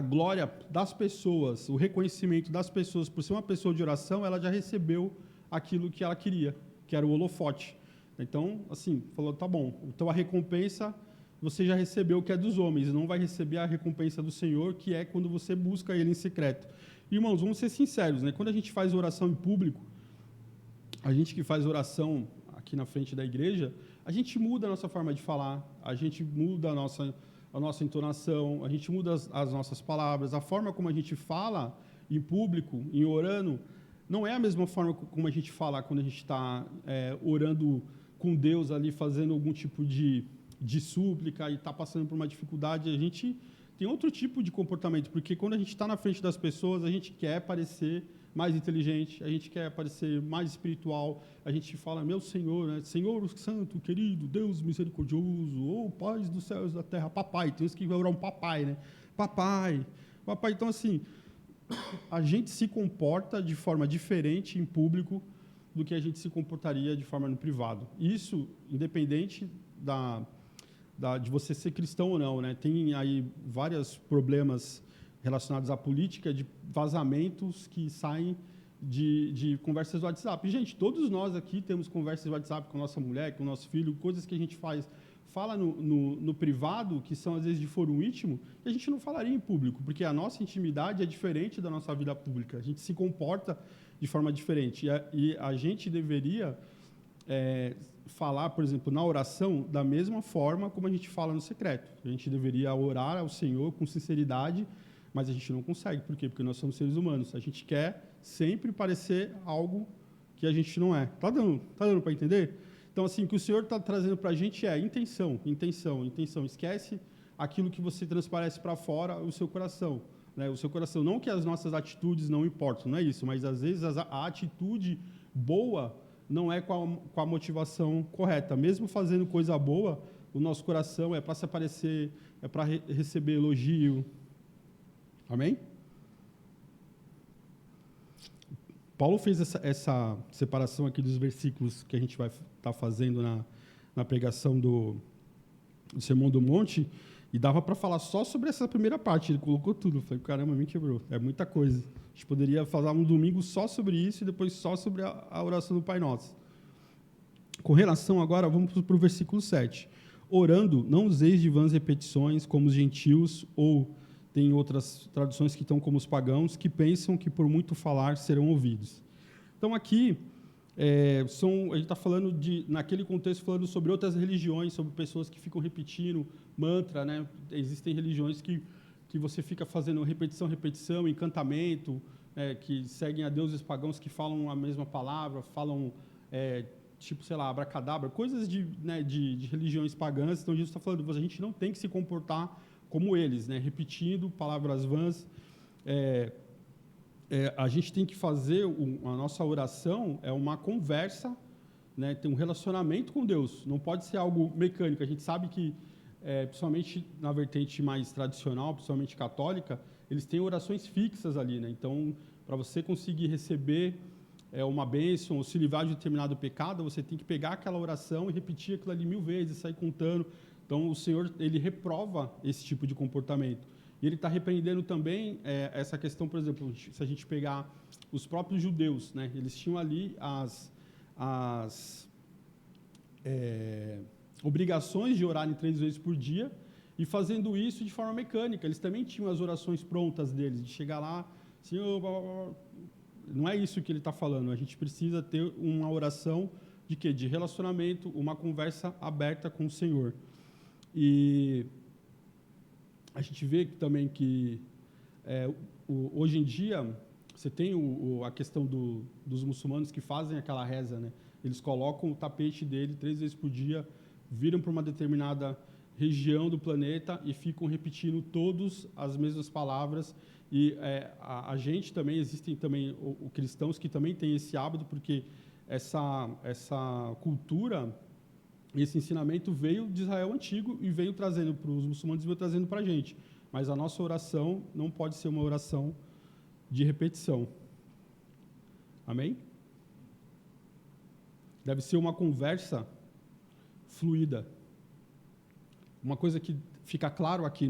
glória das pessoas, o reconhecimento das pessoas por ser uma pessoa de oração, ela já recebeu aquilo que ela queria, que era o holofote. Então, assim, falou, tá bom, então a recompensa você já recebeu o que é dos homens, e não vai receber a recompensa do Senhor, que é quando você busca Ele em secreto. Irmãos, vamos ser sinceros, né? Quando a gente faz oração em público, a gente que faz oração aqui na frente da igreja, a gente muda a nossa forma de falar, a gente muda a nossa entonação, a gente muda as nossas palavras, a forma como a gente fala em público, em orando, não é a mesma forma como a gente fala quando a gente está orando com Deus ali, fazendo algum tipo de súplica e está passando por uma dificuldade. A gente tem outro tipo de comportamento, porque quando a gente está na frente das pessoas, a gente quer parecer mais inteligente, a gente quer parecer mais espiritual, a gente fala, meu Senhor, né? Senhor Santo, querido, Deus misericordioso, ou Pai dos céus e da terra, papai, tem uns que vai orar um papai, né? Papai, então assim, a gente se comporta de forma diferente em público do que a gente se comportaria de forma no privado. Isso, independente de você ser cristão ou não, né? Tem aí vários problemas relacionados à política, de vazamentos que saem de conversas do WhatsApp. Gente, todos nós aqui temos conversas do WhatsApp com a nossa mulher, com o nosso filho, coisas que a gente fala no privado, que são às vezes de foro íntimo, e a gente não falaria em público, porque a nossa intimidade é diferente da nossa vida pública. A gente se comporta de forma diferente. E a gente deveria falar, por exemplo, na oração, da mesma forma como a gente fala no secreto. A gente deveria orar ao Senhor com sinceridade, mas a gente não consegue. Por quê? Porque nós somos seres humanos. A gente quer sempre parecer algo que a gente não é. Tá dando para entender? Então, assim, o que o Senhor está trazendo para a gente é intenção. Esquece aquilo que você transparece para fora, o seu coração. Né? O seu coração, não que as nossas atitudes não importam, não é isso, mas às vezes a atitude boa não é com a motivação correta. Mesmo fazendo coisa boa, o nosso coração é para se aparecer, é para receber elogio. Amém? Paulo fez essa separação aqui dos versículos que a gente vai estar fazendo na pregação do Sermão do Monte, e dava para falar só sobre essa primeira parte. Ele colocou tudo. Eu falei, caramba, me quebrou. É muita coisa. A gente poderia falar um domingo só sobre isso e depois só sobre a oração do Pai Nosso. Com relação agora, vamos para o versículo 7. Orando, não useis de vãs repetições, como os gentios, ou tem outras traduções que estão como os pagãos, que pensam que por muito falar serão ouvidos. Então, aqui, a gente está falando, naquele contexto, falando sobre outras religiões, sobre pessoas que ficam repetindo mantra, né? Existem religiões que você fica fazendo repetição, encantamento, que seguem a deuses pagãos que falam a mesma palavra, falam, tipo, sei lá, abracadabra, coisas de religiões pagãs. Então, Jesus está falando, a gente não tem que se comportar como eles, né? Repetindo palavras vãs. A gente tem que fazer a nossa oração uma conversa, né? Ter um relacionamento com Deus. Não pode ser algo mecânico. A gente sabe que, principalmente na vertente mais tradicional, principalmente católica, eles têm orações fixas ali, né? Então, para você conseguir receber uma bênção ou se livrar de determinado pecado, você tem que pegar aquela oração e repetir aquilo ali 1000 vezes, sair contando. Então, o Senhor, ele reprova esse tipo de comportamento. E ele está repreendendo também essa questão, por exemplo, se a gente pegar os próprios judeus, né? Eles tinham ali as obrigações de orarem 3 vezes por dia, e fazendo isso de forma mecânica. Eles também tinham as orações prontas deles, de chegar lá, Senhor, blá, blá, blá. Não é isso que ele está falando. A gente precisa ter uma oração de quê? De relacionamento, uma conversa aberta com o Senhor. E a gente vê também que hoje em dia você tem a questão dos muçulmanos que fazem aquela reza, né? Eles colocam o tapete dele 3 vezes por dia, viram para uma determinada região do planeta e ficam repetindo todas as mesmas palavras. E a gente também, existem também cristãos que também têm esse hábito, porque essa cultura, esse ensinamento veio de Israel antigo e veio trazendo para os muçulmanos e veio trazendo para a gente. Mas a nossa oração não pode ser uma oração de repetição. Amém? Deve ser uma conversa fluida. Uma coisa que fica claro aqui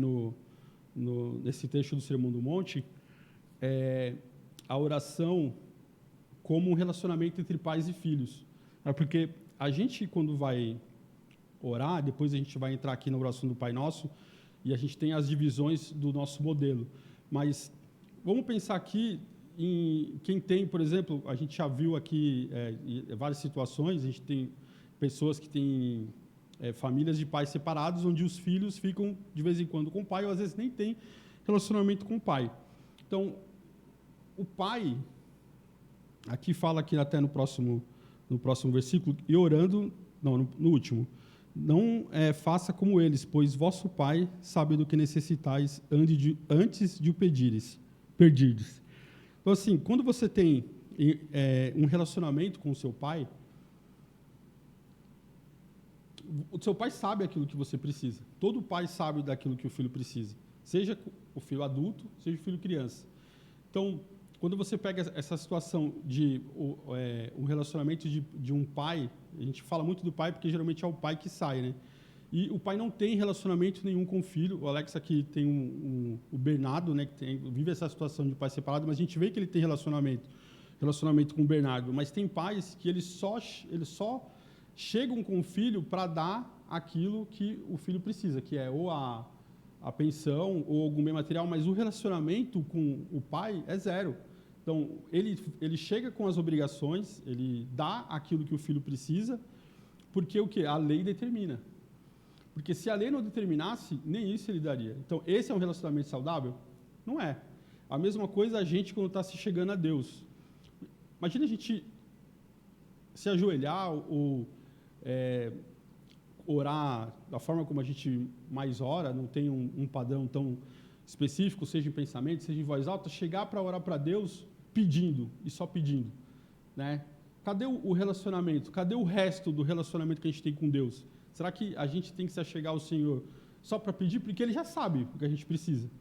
nesse trecho do Sermão do Monte é a oração como um relacionamento entre pais e filhos. Porque a gente, quando vai orar, depois a gente vai entrar aqui no oração do Pai Nosso, e a gente tem as divisões do nosso modelo. Mas vamos pensar aqui em quem tem, por exemplo, a gente já viu aqui várias situações, a gente tem pessoas que têm famílias de pais separados, onde os filhos ficam de vez em quando com o pai, ou às vezes nem tem relacionamento com o pai. Então, o pai, aqui fala aqui até no próximo versículo, e orando, não, no último, não faça como eles, pois vosso pai sabe do que necessitais antes de o pedirdes. Então, assim, quando você tem um relacionamento com o seu pai, o seu pai sabe aquilo que você precisa. Todo pai sabe daquilo que o filho precisa. Seja o filho adulto, seja o filho criança. Então, quando você pega essa situação de um relacionamento de um pai, a gente fala muito do pai porque geralmente é o pai que sai, né? E o pai não tem relacionamento nenhum com o filho. O Alex aqui tem o Bernardo, né, que vive essa situação de pai separado, mas a gente vê que ele tem relacionamento com o Bernardo. Mas tem pais que eles só chegam com o filho para dar aquilo que o filho precisa, que é ou a pensão ou algum bem material, mas o relacionamento com o pai é zero. Então, ele chega com as obrigações, ele dá aquilo que o filho precisa, porque o quê? A lei determina. Porque se a lei não determinasse, nem isso ele daria. Então, esse é um relacionamento saudável? Não é. A mesma coisa a gente quando está se chegando a Deus. Imagina a gente se ajoelhar ou orar da forma como a gente mais ora, não tem um padrão tão específico, seja em pensamento, seja em voz alta, chegar para orar para Deus pedindo, e só pedindo, né? Cadê o relacionamento? Cadê o resto do relacionamento que a gente tem com Deus? Será que a gente tem que se achegar ao Senhor só para pedir? Porque Ele já sabe o que a gente precisa.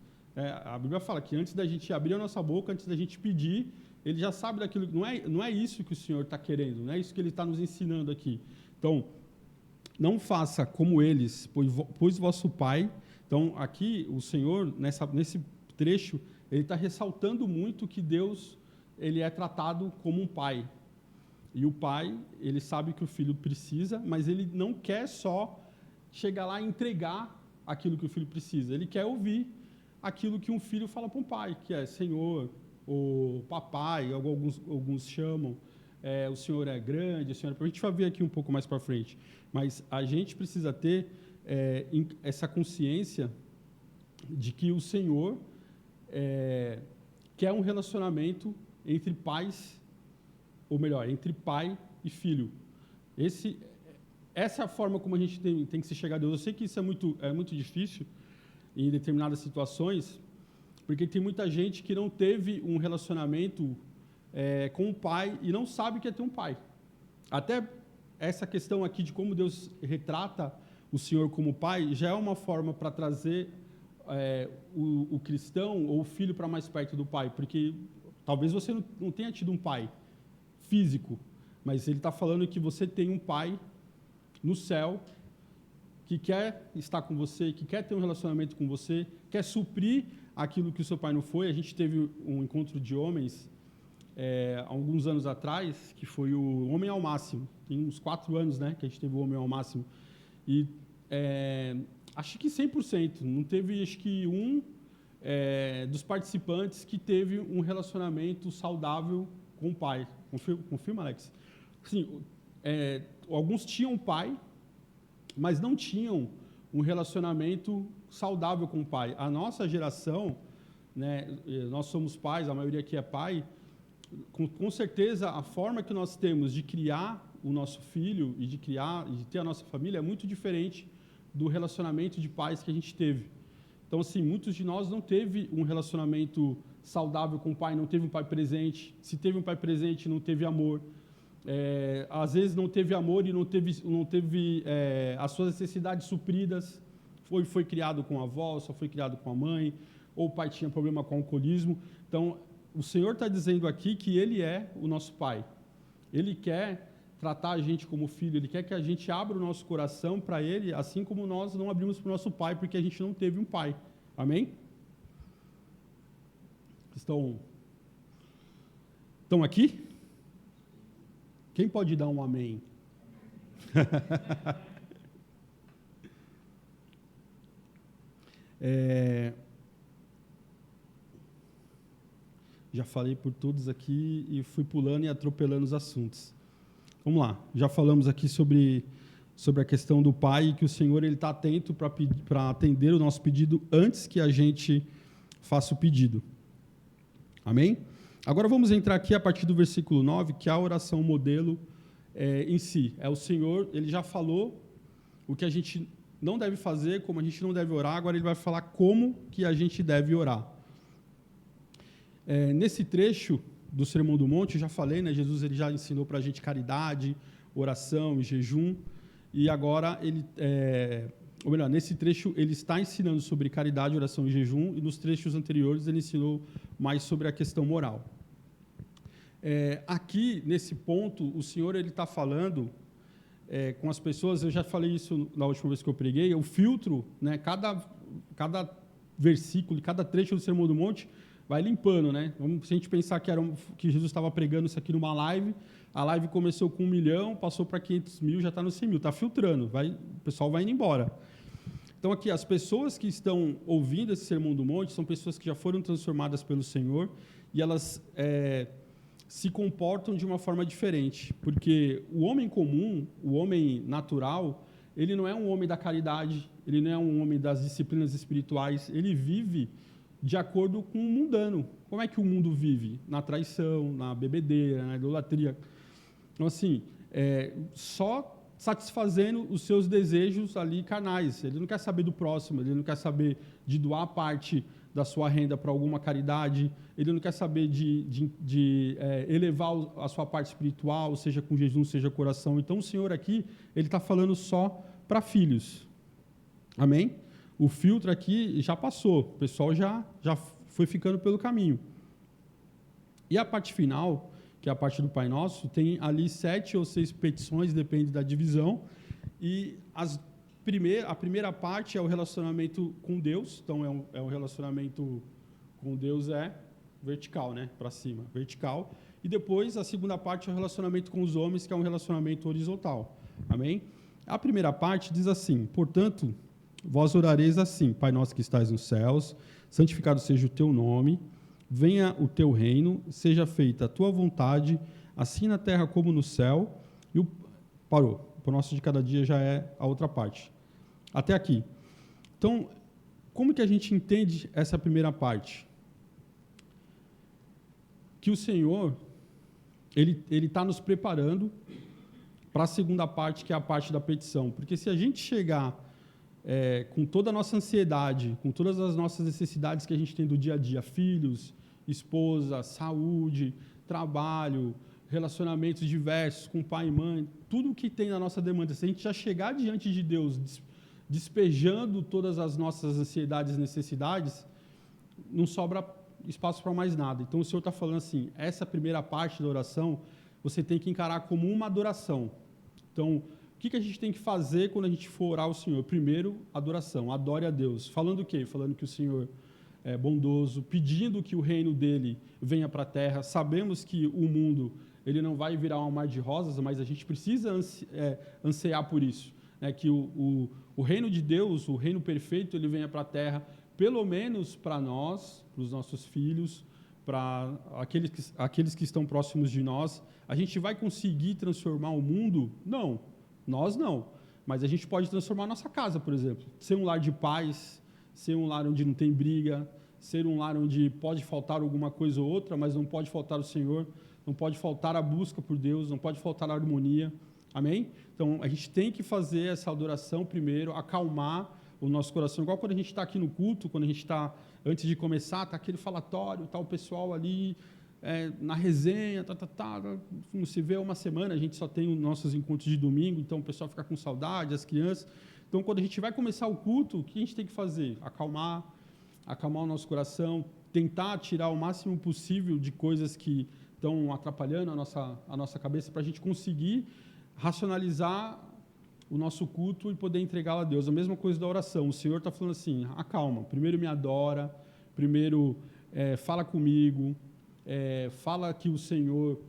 A Bíblia fala que antes da gente abrir a nossa boca, antes da gente pedir, Ele já sabe daquilo. Não é isso que o Senhor está querendo, não é isso que Ele está nos ensinando aqui. Então, não faça como eles, pois vosso Pai... Então, aqui, o Senhor, nesse trecho, Ele está ressaltando muito que Deus ele é tratado como um pai. E o pai, ele sabe que o filho precisa, mas ele não quer só chegar lá e entregar aquilo que o filho precisa. Ele quer ouvir aquilo que um filho fala para um pai, que é Senhor, ou papai, alguns chamam, o Senhor é grande, o Senhor é... A gente vai ver aqui um pouco mais para frente. Mas a gente precisa ter essa consciência de que o Senhor quer um relacionamento entre pais, ou melhor, entre pai e filho. Essa é a forma como a gente tem que se chegar a Deus. Eu sei que isso é muito difícil em determinadas situações, porque tem muita gente que não teve um relacionamento com o pai e não sabe o que é ter um pai. Até essa questão aqui de como Deus retrata o Senhor como pai já é uma forma para trazer o cristão ou o filho para mais perto do pai, porque talvez você não tenha tido um pai físico, mas ele está falando que você tem um pai no céu que quer estar com você, que quer ter um relacionamento com você, quer suprir aquilo que o seu pai não foi. A gente teve um encontro de homens há alguns anos atrás, que foi o Homem ao Máximo. Tem uns 4 anos, né, que a gente teve o Homem ao Máximo. E acho que 100%, não teve, acho que dos participantes que teve um relacionamento saudável com o pai. Confirma, Alex? Sim, alguns tinham pai, mas não tinham um relacionamento saudável com o pai. A nossa geração, né, nós somos pais, a maioria aqui é pai, com certeza a forma que nós temos de criar o nosso filho e de ter a nossa família é muito diferente do relacionamento de pais que a gente teve. Então, assim, muitos de nós não teve um relacionamento saudável com o pai, não teve um pai presente. Se teve um pai presente, não teve amor. Às vezes não teve amor e não teve as suas necessidades supridas. Foi criado com a avó, só foi criado com a mãe, ou o pai tinha problema com o alcoolismo. Então, o Senhor está dizendo aqui que Ele é o nosso pai. Ele quer tratar a gente como filho, Ele quer que a gente abra o nosso coração para Ele, assim como nós não abrimos para o nosso pai, porque a gente não teve um pai. Amém? Estão aqui? Quem pode dar um amém? Já falei por todos aqui e fui pulando e atropelando os assuntos. Vamos lá. Já falamos aqui sobre a questão do Pai e que o Senhor está atento para atender o nosso pedido antes que a gente faça o pedido. Amém? Agora vamos entrar aqui a partir do versículo 9, que é a oração modelo em si. O Senhor, ele já falou o que a gente não deve fazer, como a gente não deve orar, agora ele vai falar como que a gente deve orar. Nesse trecho do Sermão do Monte, eu já falei, né, Jesus ele já ensinou para a gente caridade, oração e jejum, e agora, nesse trecho, ele está ensinando sobre caridade, oração e jejum, e nos trechos anteriores ele ensinou mais sobre a questão moral. Aqui, nesse ponto, o Senhor está falando com as pessoas, eu já falei isso na última vez que eu preguei, o filtro, né, cada versículo, cada trecho do Sermão do Monte, vai limpando, né? Se a gente pensar que Jesus estava pregando isso aqui numa live, a live começou com 1 milhão, passou para 500 mil, já está no 100 mil, está filtrando, o pessoal vai indo embora. Então, aqui, as pessoas que estão ouvindo esse Sermão do Monte são pessoas que já foram transformadas pelo Senhor e elas se comportam de uma forma diferente, porque o homem comum, o homem natural, ele não é um homem da caridade, ele não é um homem das disciplinas espirituais, ele vive de acordo com o mundano. Como é que o mundo vive? Na traição, na bebedeira, na idolatria. Então, assim, só satisfazendo os seus desejos ali carnais. Ele não quer saber do próximo, ele não quer saber de doar parte da sua renda para alguma caridade, ele não quer saber de elevar a sua parte espiritual, seja com jejum, seja com oração. Então, o Senhor aqui, ele está falando só para filhos. Amém? O filtro aqui já passou, o pessoal já foi ficando pelo caminho. E a parte final, que é a parte do Pai Nosso, tem ali 7 ou 6 petições, depende da divisão, e a primeira parte é o relacionamento com Deus, então é um relacionamento com Deus vertical, né, para cima, vertical, e depois a segunda parte é o relacionamento com os homens, que é um relacionamento horizontal. Amém? A primeira parte diz assim: portanto, vós orareis assim: Pai nosso que estais nos céus, santificado seja o teu nome, venha o teu reino, seja feita a tua vontade, assim na terra como no céu. Parou. O nosso de cada dia já é a outra parte. Até aqui. Então, como que a gente entende essa primeira parte? Que o Senhor, ele está nos preparando para a segunda parte, que é a parte da petição. Porque se a gente chegar com toda a nossa ansiedade, com todas as nossas necessidades que a gente tem do dia a dia, filhos, esposa, saúde, trabalho, relacionamentos diversos com pai e mãe, tudo o que tem na nossa demanda, se a gente já chegar diante de Deus despejando todas as nossas ansiedades e necessidades, não sobra espaço para mais nada. Então, o Senhor está falando assim, essa primeira parte da oração, você tem que encarar como uma adoração. Então, o que a gente tem que fazer quando a gente for orar ao Senhor? Primeiro, adoração, adore a Deus. Falando o quê? Falando que o Senhor é bondoso, pedindo que o reino dele venha para a terra. Sabemos que o mundo ele não vai virar um mar de rosas, mas a gente precisa ansiar por isso, né? Que o reino de Deus, o reino perfeito, ele venha para a terra, pelo menos para nós, para os nossos filhos, para aqueles que estão próximos de nós. A gente vai conseguir transformar o mundo? Não, nós não. Mas a gente pode transformar a nossa casa, por exemplo. Ser um lar de paz, ser um lar onde não tem briga, ser um lar onde pode faltar alguma coisa ou outra, mas não pode faltar o Senhor, não pode faltar a busca por Deus, não pode faltar a harmonia. Amém? Então, a gente tem que fazer essa adoração primeiro, acalmar o nosso coração. Igual quando a gente está aqui no culto, quando a gente está, antes de começar, está aquele falatório, está o pessoal ali na resenha, não se vê há uma semana, a gente só tem os nossos encontros de domingo, então o pessoal fica com saudade, as crianças. Então, quando a gente vai começar o culto, o que a gente tem que fazer? Acalmar o nosso coração, tentar tirar o máximo possível de coisas que estão atrapalhando a nossa cabeça, para a gente conseguir racionalizar o nosso culto e poder entregá-lo a Deus. A mesma coisa da oração. O Senhor está falando assim, acalma, primeiro me adora, primeiro fala comigo, fala que o Senhor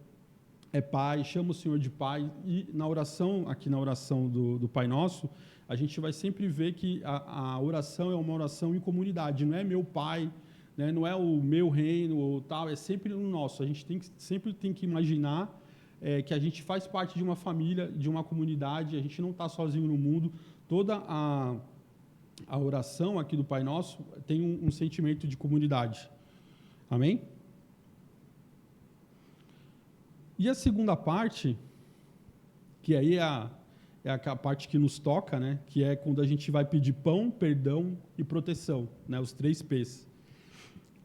é Pai, chama o Senhor de Pai. E na oração, aqui na oração do Pai Nosso, a gente vai sempre ver que a oração é uma oração em comunidade, não é meu Pai, né, não é o meu reino ou tal, é sempre o nosso. A gente sempre tem que imaginar que a gente faz parte de uma família, de uma comunidade, a gente não está sozinho no mundo. Toda a oração aqui do Pai Nosso tem um sentimento de comunidade. Amém? E a segunda parte, que aí é a parte que nos toca, né? Que é quando a gente vai pedir pão, perdão e proteção, né? Os 3 P's.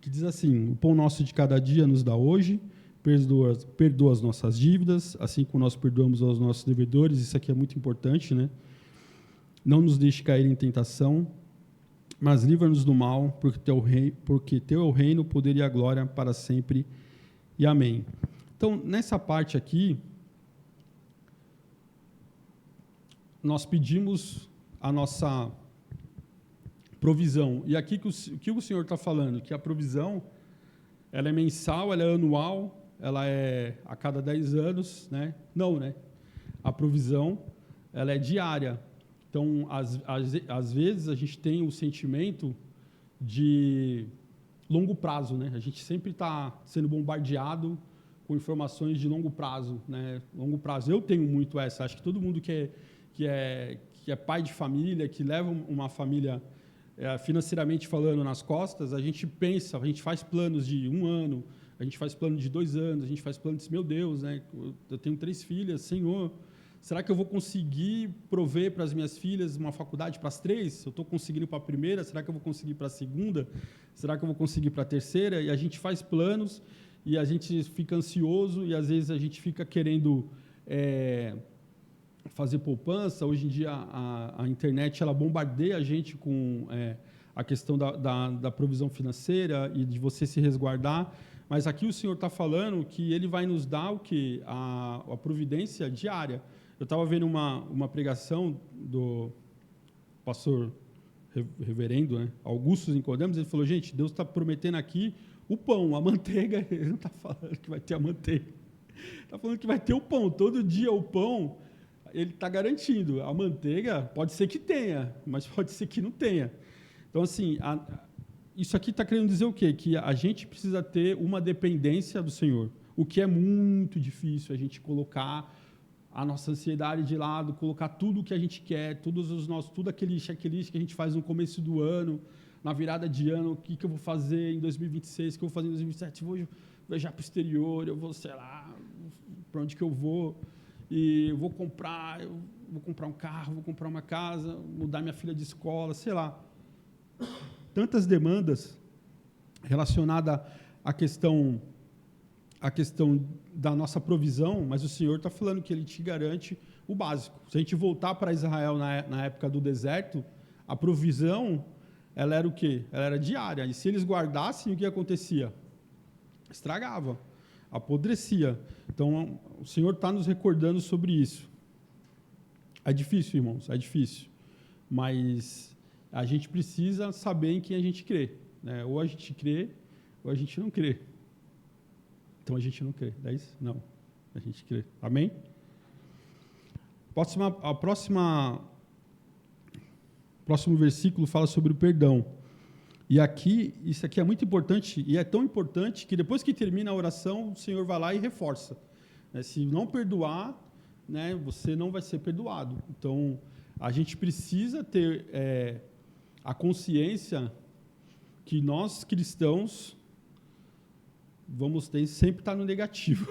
Que diz assim: o pão nosso de cada dia nos dá hoje, perdoa as nossas dívidas, assim como nós perdoamos aos nossos devedores. Isso aqui é muito importante, né? Não nos deixe cair em tentação, mas livra-nos do mal, porque teu é o reino, o poder e a glória para sempre. E amém. Então, nessa parte aqui, nós pedimos a nossa provisão. E aqui o que o Senhor está falando? Que a provisão, ela é mensal, ela é anual, ela é a cada 10 anos, né? Não, né? A provisão, ela é diária. Então, às vezes, a gente tem o sentimento de longo prazo, né? A gente sempre está sendo bombardeado com informações de longo prazo, né? Longo prazo. Eu tenho muito essa. Acho que todo mundo que é pai de família, que leva uma família financeiramente falando nas costas, a gente pensa, a gente faz planos de 1 ano, a gente faz plano de 2 anos, a gente faz plano de, meu Deus, né? Eu tenho 3 filhas, Senhor, será que eu vou conseguir prover para as minhas filhas uma faculdade para as 3? Eu estou conseguindo para a primeira, será que eu vou conseguir para a segunda? Será que eu vou conseguir para a terceira? E a gente faz planos e a gente fica ansioso e, às vezes, a gente fica querendo fazer poupança. Hoje em dia, a internet ela bombardeia a gente com a questão da provisão financeira e de você se resguardar. Mas aqui o Senhor está falando que Ele vai nos dar o quê? A providência diária. Eu estava vendo uma pregação do pastor reverendo, né, Augusto Nicodemus. Ele falou: gente, Deus está prometendo aqui o pão, a manteiga. Ele não está falando que vai ter a manteiga, está falando que vai ter o pão. Todo dia o pão, ele está garantindo. A manteiga pode ser que tenha, mas pode ser que não tenha. Então, assim, isso aqui está querendo dizer o quê? Que a gente precisa ter uma dependência do Senhor, o que é muito difícil, a gente colocar a nossa ansiedade de lado, colocar tudo o que a gente quer, tudo aquele checklist que a gente faz no começo do ano, na virada de ano, o que eu vou fazer em 2026, o que eu vou fazer em 2027, vou viajar para o exterior, eu vou, sei lá, para onde que eu vou, e eu vou comprar um carro, vou comprar uma casa, mudar minha filha de escola, sei lá. Tantas demandas relacionadas à questão da nossa provisão, mas o Senhor está falando que Ele te garante o básico. Se a gente voltar para Israel na época do deserto, a provisão, ela era o quê? Ela era diária. E se eles guardassem, o que acontecia? Estragava, apodrecia. Então, o Senhor está nos recordando sobre isso. É difícil, irmãos, é difícil. Mas a gente precisa saber em quem a gente crê, né? Ou a gente crê, ou a gente não crê. Então, a gente não crê. É isso? Não. A gente crê. Amém? Próximo versículo fala sobre o perdão. E aqui, isso aqui é muito importante, e é tão importante que depois que termina a oração, o Senhor vai lá e reforça. Se não perdoar, né, você não vai ser perdoado. Então, a gente precisa ter a consciência que nós, cristãos, vamos ter sempre estar no negativo.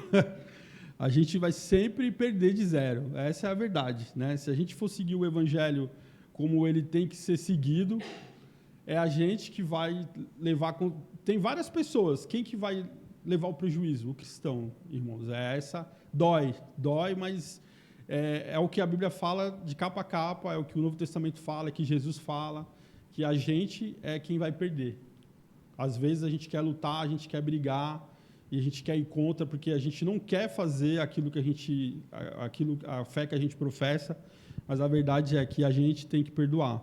A gente vai sempre perder de 0. Essa é a verdade, né? Se a gente for seguir o evangelho como ele tem que ser seguido, é a gente que vai levar... Tem várias pessoas. Quem que vai levar o prejuízo? O cristão, irmãos. Dói, mas é o que a Bíblia fala de capa a capa, é o que o Novo Testamento fala, é que Jesus fala, que a gente é quem vai perder. Às vezes a gente quer lutar, a gente quer brigar, e a gente quer ir contra, porque a gente não quer fazer a fé que a gente professa, mas a verdade é que a gente tem que perdoar.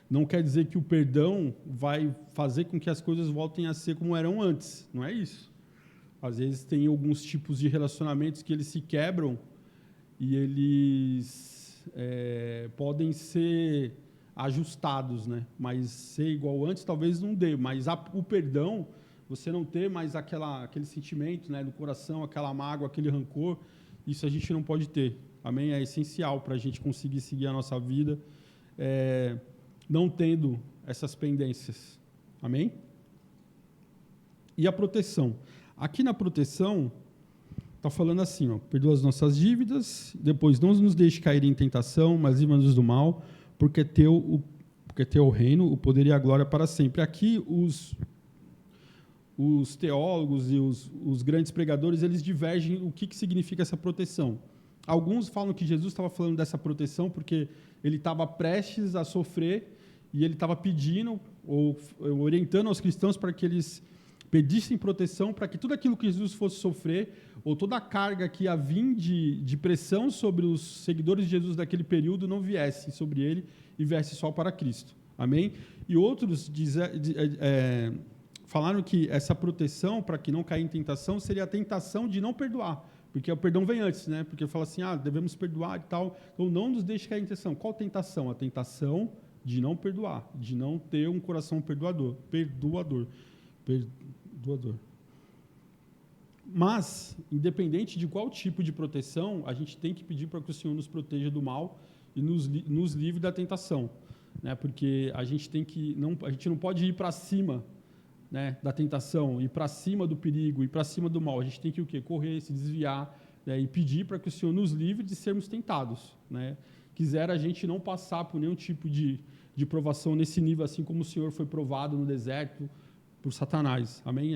Não quer dizer que o perdão vai fazer com que as coisas voltem a ser como eram antes, não é isso. Às vezes tem alguns tipos de relacionamentos que eles se quebram e eles podem ser ajustados, né? Mas ser igual antes talvez não dê, mas o perdão, você não ter mais aquele sentimento, né, do coração, aquela mágoa, aquele rancor, isso a gente não pode ter, amém? É essencial para a gente conseguir seguir a nossa vida, não tendo essas pendências, amém? E a proteção. Aqui na proteção, está falando assim, ó, perdoa as nossas dívidas, depois não nos deixe cair em tentação, mas livra-nos do mal, porque teu o reino, o poder e a glória para sempre. Aqui, os teólogos e os grandes pregadores, eles divergem o que significa essa proteção. Alguns falam que Jesus estava falando dessa proteção porque ele estava prestes a sofrer e ele estava pedindo ou orientando aos cristãos para que eles pedissem proteção para que tudo aquilo que Jesus fosse sofrer, ou toda a carga que ia vir de pressão sobre os seguidores de Jesus daquele período não viesse sobre ele e viesse só para Cristo. Amém? E outros falaram que essa proteção, para que não caia em tentação, seria a tentação de não perdoar, porque o perdão vem antes, né? Porque fala assim, devemos perdoar e tal, então não nos deixe cair em tentação. Qual tentação? A tentação de não perdoar, de não ter um coração perdoador. Mas, independente de qual tipo de proteção, a gente tem que pedir para que o Senhor nos proteja do mal e nos livre da tentação, né? Porque a gente não pode ir para cima, né, da tentação, ir para cima do perigo, ir para cima do mal. A gente tem que o quê? Correr, se desviar, né, e pedir para que o Senhor nos livre de sermos tentados, né? Quisera a gente não passar por nenhum tipo de provação nesse nível, assim como o Senhor foi provado no deserto por Satanás. Amém?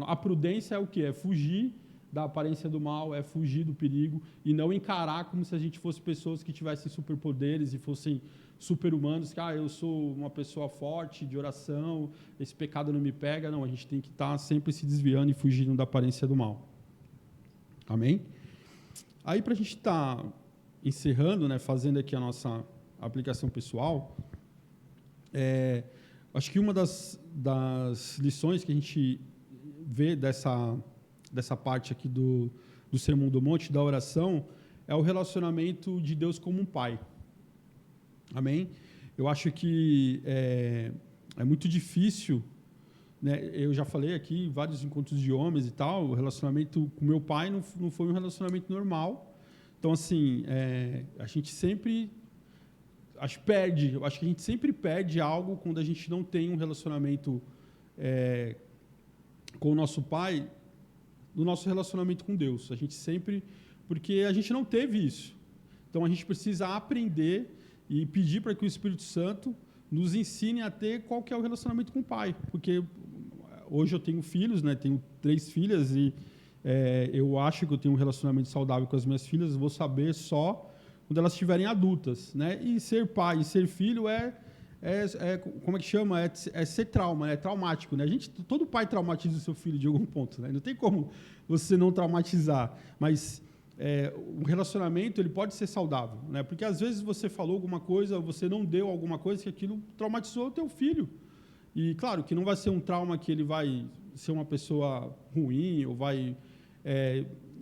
A prudência é o quê? É fugir da aparência do mal, é fugir do perigo e não encarar como se a gente fosse pessoas que tivessem superpoderes e fossem super-humanos, que eu sou uma pessoa forte, de oração, esse pecado não me pega. Não, a gente tem que estar sempre se desviando e fugindo da aparência do mal. Amém? Aí, para a gente estar encerrando, né, fazendo aqui a nossa aplicação pessoal, acho que uma das lições que a gente vê dessa parte aqui do Sermão do Monte, da oração, é o relacionamento de Deus como um pai. Amém? Eu acho que é muito difícil, né? Eu já falei aqui, vários encontros de homens e tal, o relacionamento com meu pai não foi um relacionamento normal. Então, assim, a gente sempre... eu acho que a gente sempre perde algo quando a gente não tem um relacionamento com o nosso pai, no nosso relacionamento com Deus. A gente sempre... Porque a gente não teve isso. Então, a gente precisa aprender e pedir para que o Espírito Santo nos ensine a ter qual que é o relacionamento com o pai. Porque hoje eu tenho filhos, né? Tenho 3 filhas e eu acho que eu tenho um relacionamento saudável com as minhas filhas. Vou saber só quando elas estiverem adultas, né? E ser pai e ser filho como é que chama? É ser trauma, é traumático, né? Todo pai traumatiza o seu filho de algum ponto, né? Não tem como você não traumatizar, mas o relacionamento ele pode ser saudável, né? Porque às vezes você falou alguma coisa, você não deu alguma coisa que aquilo traumatizou o teu filho. E claro que não vai ser um trauma que ele vai ser uma pessoa ruim ou vai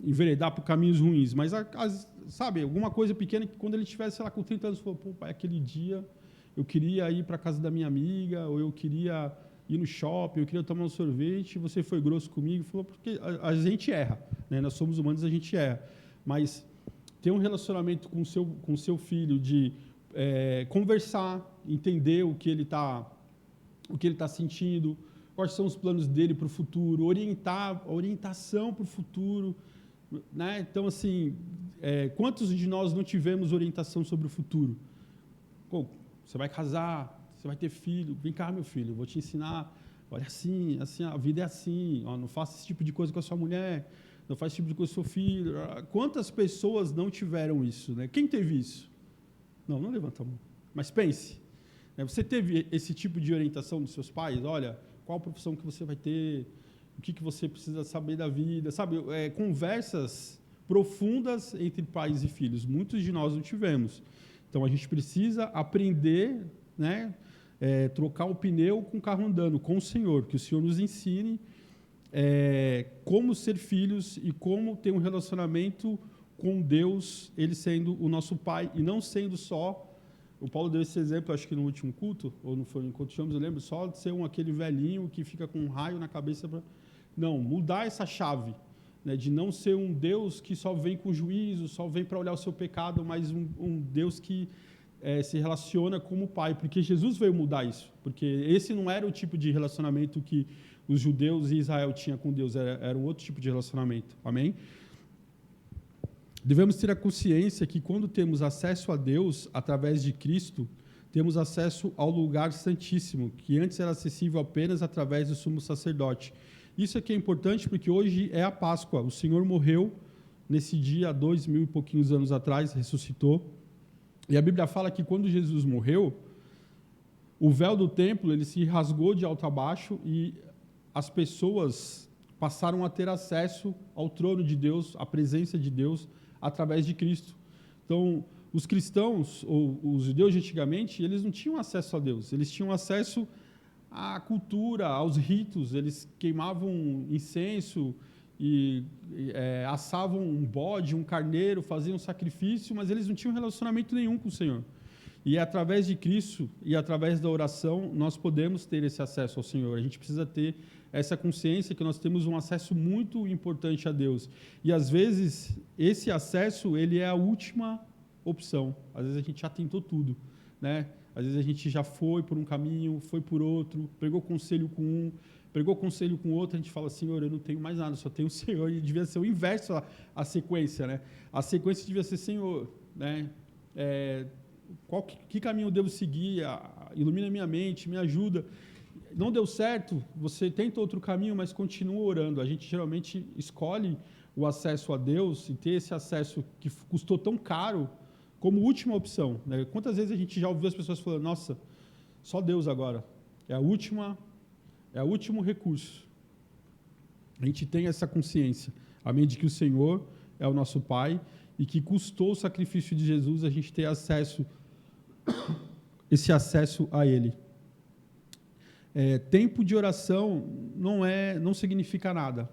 enveredar por caminhos ruins, mas sabe, alguma coisa pequena que quando ele tivesse, sei lá, com 30 anos, falou, pô, pai, aquele dia eu queria ir para a casa da minha amiga, ou eu queria ir no shopping, eu queria tomar um sorvete, você foi grosso comigo, falou, porque a gente erra, né? Nós somos humanos, a gente erra, mas ter um relacionamento com o seu filho, de conversar, entender o que ele está sentindo, quais são os planos dele para o futuro, orientação para o futuro, né? Então, assim, quantos de nós não tivemos orientação sobre o futuro? Pô, você vai casar, você vai ter filho, vem cá, meu filho, eu vou te ensinar, olha assim, a vida é assim, ó, não faça esse tipo de coisa com a sua mulher, não faça esse tipo de coisa com o seu filho. Quantas pessoas não tiveram isso, né? Quem teve isso? Não levanta a mão, mas pense, né? Você teve esse tipo de orientação dos seus pais? Olha, qual profissão que você vai ter, o que você precisa saber da vida, sabe? Conversas profundas entre pais e filhos, muitos de nós não tivemos. Então, a gente precisa aprender, né, trocar o pneu com o carro andando, com o Senhor, que o Senhor nos ensine como ser filhos e como ter um relacionamento com Deus, Ele sendo o nosso Pai, e não sendo só, o Paulo deu esse exemplo, acho que no último culto, ou não foi no encontro de chamos, eu lembro, só de ser aquele velhinho que fica com um raio na cabeça. Não, mudar essa chave, né, de não ser um Deus que só vem com juízo, só vem para olhar o seu pecado, mas um Deus que se relaciona como Pai, porque Jesus veio mudar isso, porque esse não era o tipo de relacionamento que os judeus e Israel tinham com Deus, era um outro tipo de relacionamento, amém? Devemos ter a consciência que quando temos acesso a Deus através de Cristo, temos acesso ao lugar santíssimo, que antes era acessível apenas através do sumo sacerdote. Isso aqui é importante porque hoje é a Páscoa, o Senhor morreu nesse dia, há 2000 e pouquinhos anos atrás, ressuscitou, e a Bíblia fala que quando Jesus morreu, o véu do templo ele se rasgou de alto a baixo e as pessoas passaram a ter acesso ao trono de Deus, à presença de Deus, através de Cristo. Então, os cristãos, ou os judeus de antigamente, eles não tinham acesso a Deus, eles tinham acesso à cultura, aos ritos, eles queimavam incenso e assavam um bode, um carneiro, faziam sacrifício, mas eles não tinham relacionamento nenhum com o Senhor. E é através de Cristo e através da oração nós podemos ter esse acesso ao Senhor. A gente precisa ter essa consciência que nós temos um acesso muito importante a Deus. E às vezes esse acesso ele é a última opção. Às vezes a gente já tentou tudo, né? Às vezes a gente já foi por um caminho, foi por outro, pegou conselho com um, pegou conselho com outro, a gente fala, Senhor, eu não tenho mais nada, só tenho o Senhor. E devia ser o inverso a sequência, né? A sequência devia ser, Senhor, né? Que caminho eu devo seguir? Ilumina minha mente, me ajuda. Não deu certo, você tenta outro caminho, mas continua orando. A gente geralmente escolhe o acesso a Deus e ter esse acesso que custou tão caro como última opção, né? Quantas vezes a gente já ouviu as pessoas falando, nossa, só Deus agora, é o último recurso. A gente tem essa consciência, amém, de que o Senhor é o nosso Pai e que custou o sacrifício de Jesus a gente ter esse acesso a Ele. Tempo de oração não significa nada.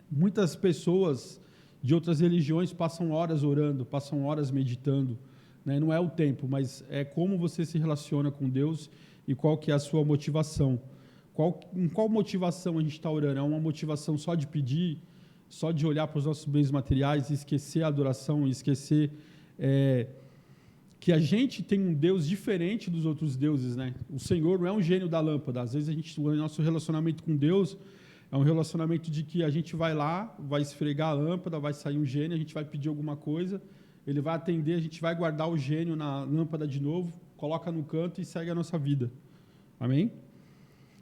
Muitas pessoas de outras religiões passam horas orando, passam horas meditando, né? Não é o tempo, mas é como você se relaciona com Deus e qual que é a sua motivação. Em qual motivação a gente está orando? É uma motivação só de pedir, só de olhar para os nossos bens materiais e esquecer a adoração, e esquecer que a gente tem um Deus diferente dos outros deuses, né? O Senhor não é um gênio da lâmpada. Às vezes o nosso relacionamento com Deus é um relacionamento de que a gente vai lá, vai esfregar a lâmpada, vai sair um gênio, a gente vai pedir alguma coisa, ele vai atender, a gente vai guardar o gênio na lâmpada de novo, coloca no canto e segue a nossa vida. Amém?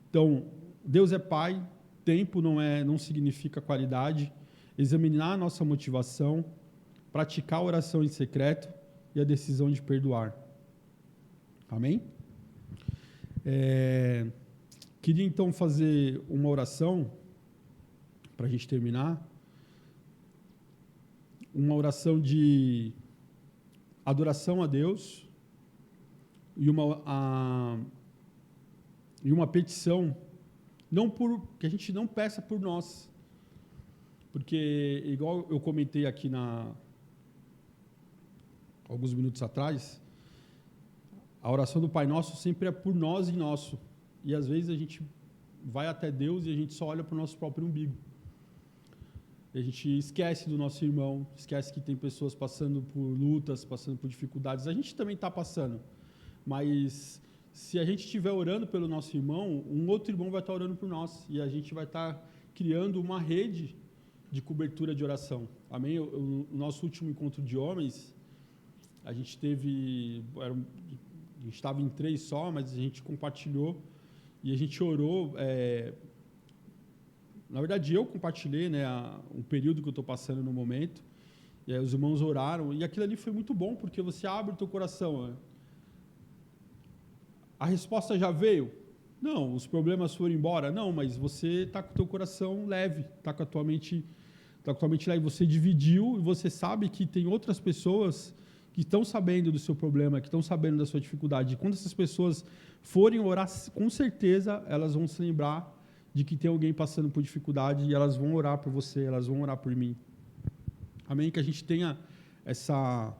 Então, Deus é Pai, tempo não significa qualidade, examinar a nossa motivação, praticar a oração em secreto e a decisão de perdoar. Amém? Queria então fazer uma oração para a gente terminar. Uma oração de adoração a Deus e uma petição, que a gente não peça por nós, porque, igual eu comentei aqui alguns minutos atrás, a oração do Pai Nosso sempre é por nós e nosso. E, às vezes, a gente vai até Deus e a gente só olha para o nosso próprio umbigo. E a gente esquece do nosso irmão, esquece que tem pessoas passando por lutas, passando por dificuldades. A gente também está passando. Mas, se a gente estiver orando pelo nosso irmão, um outro irmão vai estar orando por nós. E a gente vai estar criando uma rede de cobertura de oração. Amém? O nosso último encontro de homens, a gente estava em 3 só, mas a gente compartilhou e a gente orou. Na verdade, eu compartilhei, né, um período que eu estou passando no momento, e aí os irmãos oraram, e aquilo ali foi muito bom, porque você abre o teu coração. Né? A resposta já veio? Não. Os problemas foram embora? Não, mas você está com o teu coração leve, está com a tua mente leve. Você dividiu e você sabe que tem outras pessoas que estão sabendo do seu problema, que estão sabendo da sua dificuldade. E quando essas pessoas forem orar, com certeza elas vão se lembrar de que tem alguém passando por dificuldade e elas vão orar por você, elas vão orar por mim. Amém? Que a gente tenha essa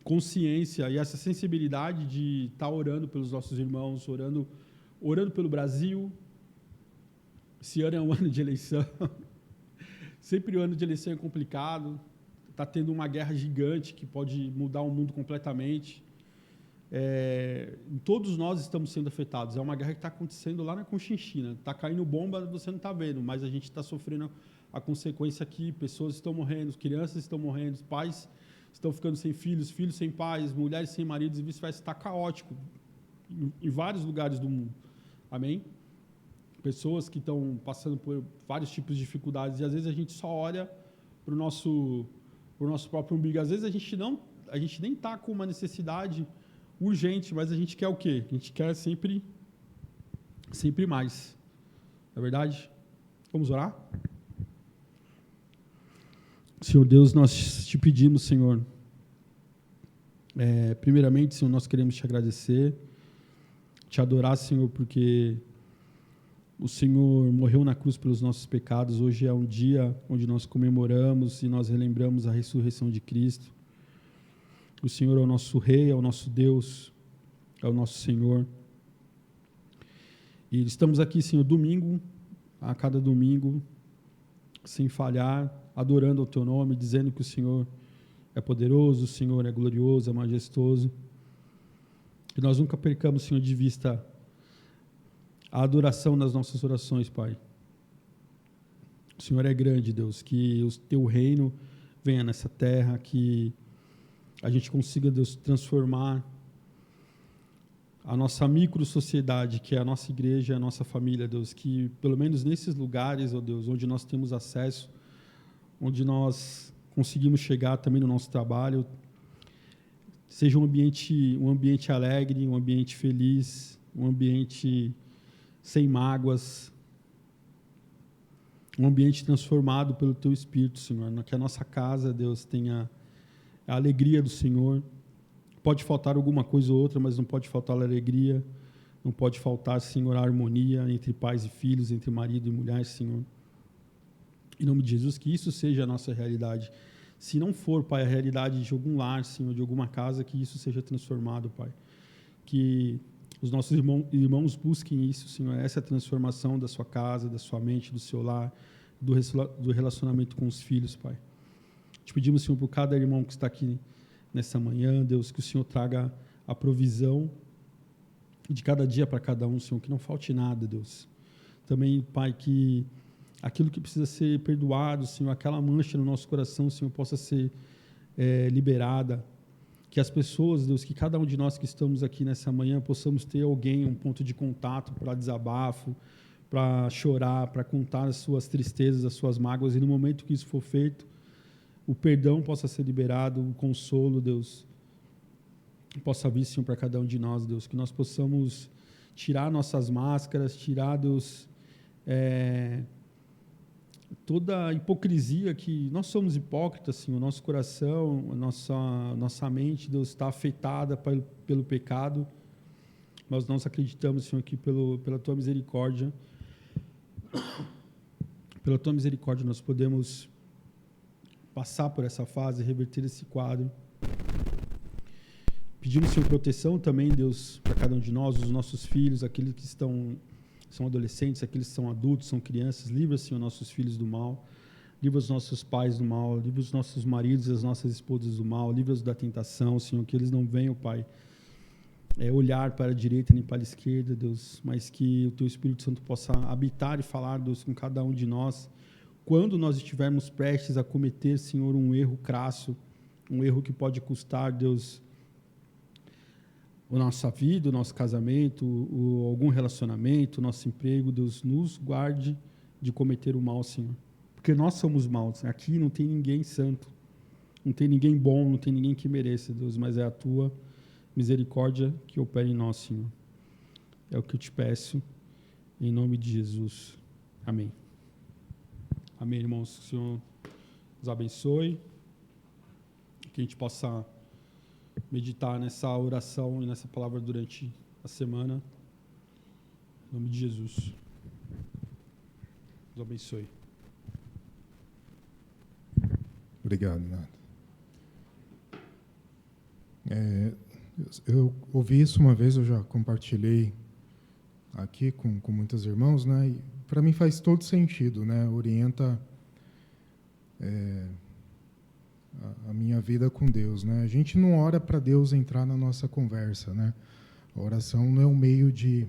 consciência e essa sensibilidade de estar orando pelos nossos irmãos, orando pelo Brasil. Esse ano é um ano de eleição. Sempre o ano de eleição é complicado. Está tendo uma guerra gigante que pode mudar o mundo completamente. Todos nós estamos sendo afetados. É uma guerra que está acontecendo lá na Conchinchina. Está caindo bomba, você não está vendo, mas a gente está sofrendo a consequência aqui. Pessoas estão morrendo, crianças estão morrendo, pais estão ficando sem filhos, filhos sem pais, mulheres sem maridos, e vice-versa. Está caótico em vários lugares do mundo. Amém? Pessoas que estão passando por vários tipos de dificuldades, e às vezes a gente só olha para o nosso próprio umbigo. Às vezes a gente nem está com uma necessidade urgente, mas a gente quer o quê? A gente quer sempre mais. Não é verdade? Vamos orar? Senhor Deus, nós te pedimos, Senhor, primeiramente, Senhor, nós queremos te agradecer, te adorar, Senhor, porque o Senhor morreu na cruz pelos nossos pecados. Hoje é um dia onde nós comemoramos e nós relembramos a ressurreição de Cristo. O Senhor é o nosso Rei, é o nosso Deus, é o nosso Senhor. E estamos aqui, Senhor, a cada domingo, sem falhar, adorando o Teu nome, dizendo que o Senhor é poderoso, o Senhor é glorioso, é majestoso. Que nós nunca percamos, Senhor, de vista a adoração nas nossas orações, Pai. O Senhor é grande, Deus, que o Teu reino venha nessa terra, que a gente consiga, Deus, transformar a nossa micro-sociedade, que é a nossa igreja, a nossa família, Deus, que pelo menos nesses lugares, ó Deus, onde nós temos acesso, onde nós conseguimos chegar também no nosso trabalho, seja um ambiente alegre, um ambiente feliz, um ambiente sem mágoas, um ambiente transformado pelo Teu Espírito, Senhor, que a nossa casa, Deus, tenha a alegria do Senhor. Pode faltar alguma coisa ou outra, mas não pode faltar a alegria, não pode faltar, Senhor, a harmonia entre pais e filhos, entre marido e mulher, Senhor. Em nome de Jesus, que isso seja a nossa realidade. Se não for, Pai, a realidade de algum lar, Senhor, de alguma casa, que isso seja transformado, Pai. Que os nossos irmãos busquem isso, Senhor, essa transformação da sua casa, da sua mente, do seu lar, do relacionamento com os filhos, Pai. Te pedimos, Senhor, por cada irmão que está aqui nessa manhã, Deus, que o Senhor traga a provisão de cada dia para cada um, Senhor, que não falte nada, Deus. Também, Pai, que aquilo que precisa ser perdoado, Senhor, aquela mancha no nosso coração, Senhor, possa ser liberada. Que as pessoas, Deus, que cada um de nós que estamos aqui nessa manhã possamos ter alguém, um ponto de contato para desabafo, para chorar, para contar as suas tristezas, as suas mágoas, e no momento que isso for feito, o perdão possa ser liberado, o consolo, Deus, possa vir, Senhor, para cada um de nós, Deus, que nós possamos tirar nossas máscaras, tirar, Deus, toda a hipocrisia, que nós somos hipócritas, Senhor, nosso coração, nossa mente, Deus, está afetada pelo pecado, mas nós acreditamos, Senhor, que pela Tua misericórdia, nós podemos passar por essa fase, reverter esse quadro. Pedimos, Senhor, proteção também, Deus, para cada um de nós, os nossos filhos, aqueles que são adolescentes, aqueles que são adultos, são crianças. Livra, Senhor, nossos filhos do mal. Livra os nossos pais do mal. Livra os nossos maridos e as nossas esposas do mal. Livra-os da tentação, Senhor, que eles não venham, Pai, olhar para a direita nem para a esquerda, Deus, mas que o Teu Espírito Santo possa habitar e falar, Deus, com cada um de nós. Quando nós estivermos prestes a cometer, Senhor, um erro crasso, um erro que pode custar, Deus, a nossa vida, o nosso casamento, algum relacionamento, o nosso emprego, Deus, nos guarde de cometer o mal, Senhor. Porque nós somos maus. Aqui não tem ninguém santo, não tem ninguém bom, não tem ninguém que mereça, Deus, mas é a Tua misericórdia que opera em nós, Senhor. É o que eu te peço, em nome de Jesus. Amém. Amém, irmãos. Que o Senhor nos abençoe. Que a gente possa meditar nessa oração e nessa palavra durante a semana. Em nome de Jesus. Deus abençoe. Obrigado, Renato. Eu ouvi isso uma vez, eu já compartilhei aqui com muitos irmãos, né? E para mim faz todo sentido, né? Orienta a minha vida com Deus, né? A gente não ora para Deus entrar na nossa conversa, né? A oração não é um meio de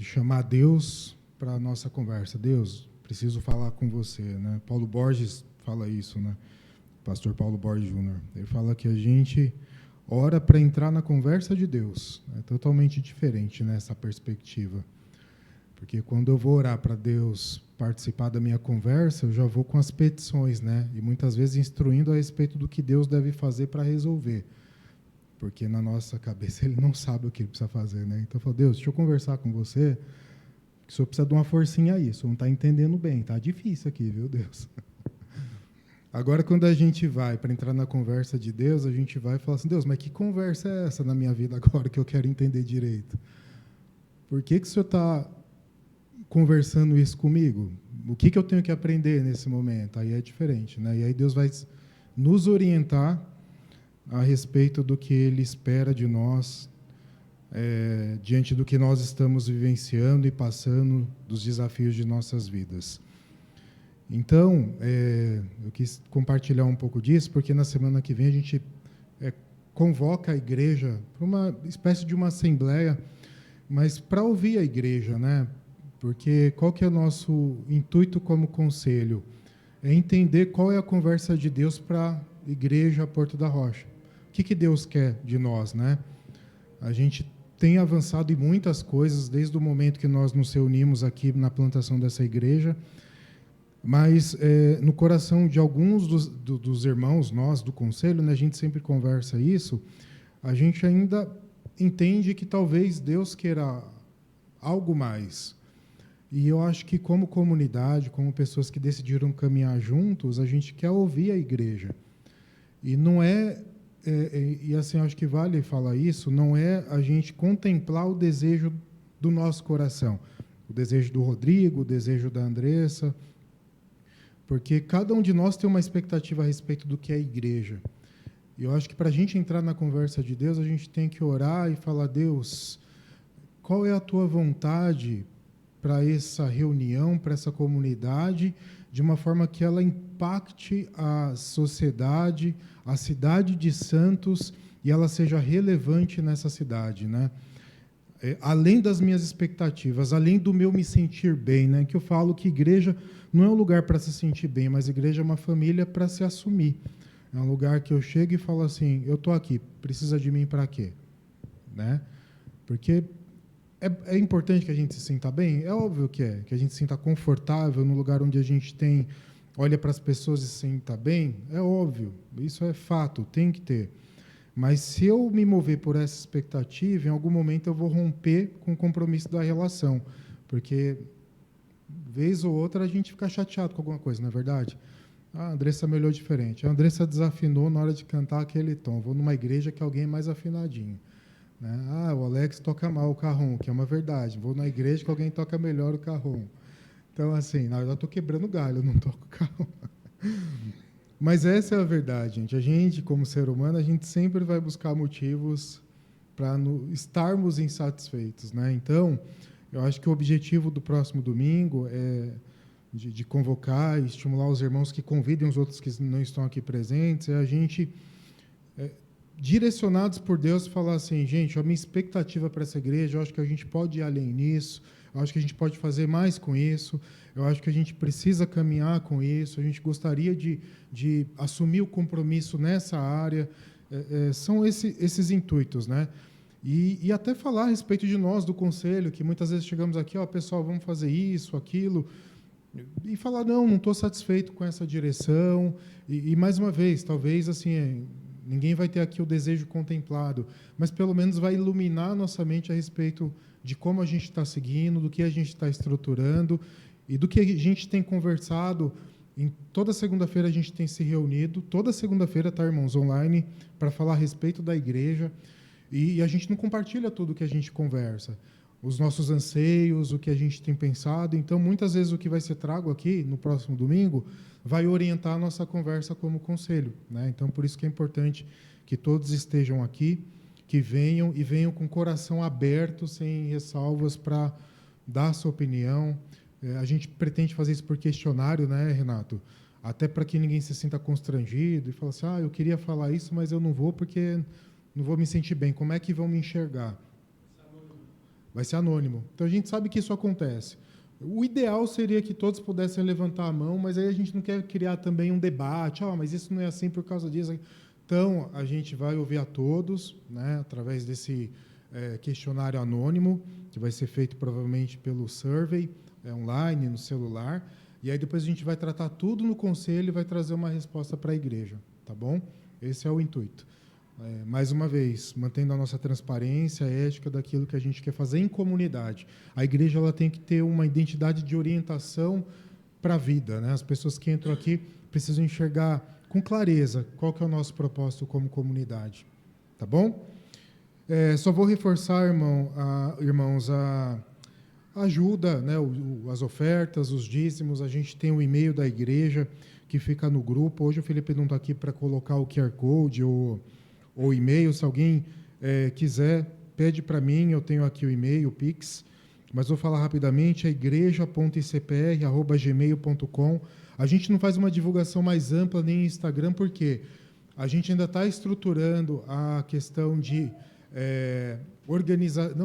chamar Deus para a nossa conversa. Deus, preciso falar com você, né? Paulo Borges fala isso, né? Pastor Paulo Borges Jr. Ele fala que a gente ora para entrar na conversa de Deus. É totalmente diferente nessa perspectiva. Porque quando eu vou orar para Deus participar da minha conversa, eu já vou com as petições, né? E muitas vezes instruindo a respeito do que Deus deve fazer para resolver. Porque na nossa cabeça ele não sabe o que ele precisa fazer, né? Então eu falo, Deus, deixa eu conversar com você, que o senhor precisa de uma forcinha aí, o senhor não está entendendo bem, está difícil aqui, viu, Deus? Agora, quando a gente vai para entrar na conversa de Deus, a gente vai e fala assim, Deus, mas que conversa é essa na minha vida agora que eu quero entender direito? Por que o senhor está conversando isso comigo? O que eu tenho que aprender nesse momento? Aí é diferente, né? E aí Deus vai nos orientar a respeito do que Ele espera de nós, diante do que nós estamos vivenciando e passando, dos desafios de nossas vidas. Então, eu quis compartilhar um pouco disso, porque na semana que vem a gente convoca a igreja para uma espécie de uma assembleia, mas para ouvir a igreja, né? Porque qual que é o nosso intuito como conselho? É entender qual é a conversa de Deus para a igreja Porto da Rocha. O que Deus quer de nós, né? A gente tem avançado em muitas coisas desde o momento que nós nos reunimos aqui na plantação dessa igreja, mas no coração de alguns dos irmãos, nós do conselho, né, a gente sempre conversa isso, a gente ainda entende que talvez Deus queira algo mais. E eu acho que como comunidade, como pessoas que decidiram caminhar juntos, a gente quer ouvir a igreja. E não e assim, acho que vale falar isso, não é a gente contemplar o desejo do nosso coração, o desejo do Rodrigo, o desejo da Andressa, porque cada um de nós tem uma expectativa a respeito do que é a igreja. E eu acho que para a gente entrar na conversa de Deus, a gente tem que orar e falar, Deus, qual é a tua vontade para essa reunião, para essa comunidade, de uma forma que ela impacte a sociedade, a cidade de Santos, e ela seja relevante nessa cidade, né? Além das minhas expectativas, além do meu me sentir bem, né? Que eu falo que igreja não é um lugar para se sentir bem, mas igreja é uma família para se assumir. É um lugar que eu chego e falo assim, eu estou aqui, precisa de mim para quê? Né? Porque é importante que a gente se sinta bem? É óbvio que a gente se sinta confortável no lugar onde a gente olha para as pessoas e se sinta bem, é óbvio, isso é fato, tem que ter. Mas se eu me mover por essa expectativa, em algum momento eu vou romper com o compromisso da relação, porque vez ou outra a gente fica chateado com alguma coisa, não é verdade? A Andressa me olhou diferente, a Andressa desafinou na hora de cantar aquele tom, vou numa igreja que alguém é mais afinadinho. Né? O Alex toca mal o carrom, que é uma verdade. Vou na igreja que alguém toca melhor o carrom. Então, assim, na verdade, eu estou quebrando galho, eu não toco carrom. Mas essa é a verdade, gente. A gente, como ser humano, a gente sempre vai buscar motivos para estarmos insatisfeitos. Né? Então, eu acho que o objetivo do próximo domingo é de convocar e estimular os irmãos que convidem os outros que não estão aqui presentes, é a gente... direcionados por Deus, falar assim, gente, a minha expectativa para essa igreja, eu acho que a gente pode ir além nisso, eu acho que a gente pode fazer mais com isso, eu acho que a gente precisa caminhar com isso, a gente gostaria de assumir o compromisso nessa área, são esses intuitos, né? E até falar a respeito de nós, do conselho, que muitas vezes chegamos aqui, pessoal, vamos fazer isso, aquilo, e falar, não estou satisfeito com essa direção, e mais uma vez, talvez, assim... Ninguém vai ter aqui o desejo contemplado, mas pelo menos vai iluminar nossa mente a respeito de como a gente está seguindo, do que a gente está estruturando e do que a gente tem conversado. Toda segunda-feira a gente tem se reunido, toda segunda-feira, tá, irmãos, online, para falar a respeito da igreja, e a gente não compartilha tudo que a gente conversa. os nossos anseios, o que a gente tem pensado. Então, muitas vezes o que vai ser trago aqui no próximo domingo vai orientar a nossa conversa como conselho, né? Então, por isso que é importante que todos estejam aqui, que venham e venham com o coração aberto, sem ressalvas, para dar a sua opinião. A gente pretende fazer isso por questionário, né, Renato? Até para que ninguém se sinta constrangido e fale assim, eu queria falar isso, mas eu não vou porque não vou me sentir bem. Como é que vão me enxergar? Vai ser anônimo. Então, a gente sabe que isso acontece. O ideal seria que todos pudessem levantar a mão, mas aí a gente não quer criar também um debate. Mas isso não é assim por causa disso. Então, a gente vai ouvir a todos, né, através desse questionário anônimo, que vai ser feito provavelmente pelo survey, online, no celular. E aí depois a gente vai tratar tudo no conselho e vai trazer uma resposta para a igreja, tá bom? Esse é o intuito. Mais uma vez, mantendo a nossa transparência, a ética daquilo que a gente quer fazer em comunidade. A igreja ela tem que ter uma identidade de orientação para a vida, né? As pessoas que entram aqui precisam enxergar com clareza qual que é o nosso propósito como comunidade, tá bom? Só vou reforçar, irmãos, a ajuda, né, as ofertas, os dízimos. A gente tem um e-mail da igreja que fica no grupo. Hoje o Felipe não está aqui para colocar o QR Code ou e-mail. Se alguém quiser, pede para mim, eu tenho aqui o e-mail, o Pix, mas vou falar rapidamente, é igreja.icpr@gmail.com. A gente não faz uma divulgação mais ampla nem no Instagram, porque a gente ainda está estruturando a questão de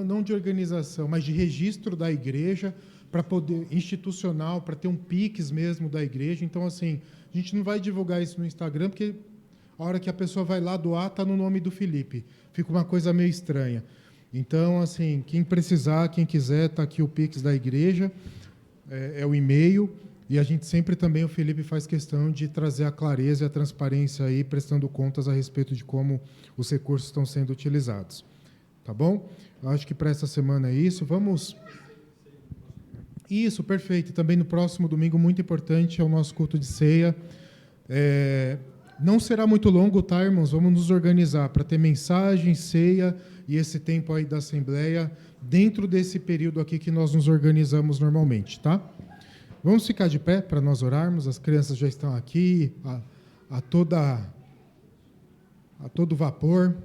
não de organização, mas de registro da igreja, para poder institucional, para ter um Pix mesmo da igreja. Então, assim, a gente não vai divulgar isso no Instagram, porque a hora que a pessoa vai lá doar, está no nome do Felipe. Fica uma coisa meio estranha. Então, assim, quem precisar, quem quiser, está aqui o Pix da igreja, é o e-mail. E a gente sempre também, o Felipe faz questão de trazer a clareza e a transparência aí, prestando contas a respeito de como os recursos estão sendo utilizados. Tá bom? Eu acho que para essa semana é isso. Vamos... Isso, perfeito. Também no próximo domingo, muito importante, é o nosso culto de ceia. Não será muito longo, tá, irmãos? Vamos nos organizar para ter mensagem, ceia e esse tempo aí da Assembleia dentro desse período aqui que nós nos organizamos normalmente, tá? Vamos ficar de pé para nós orarmos. As crianças já estão aqui a todo vapor.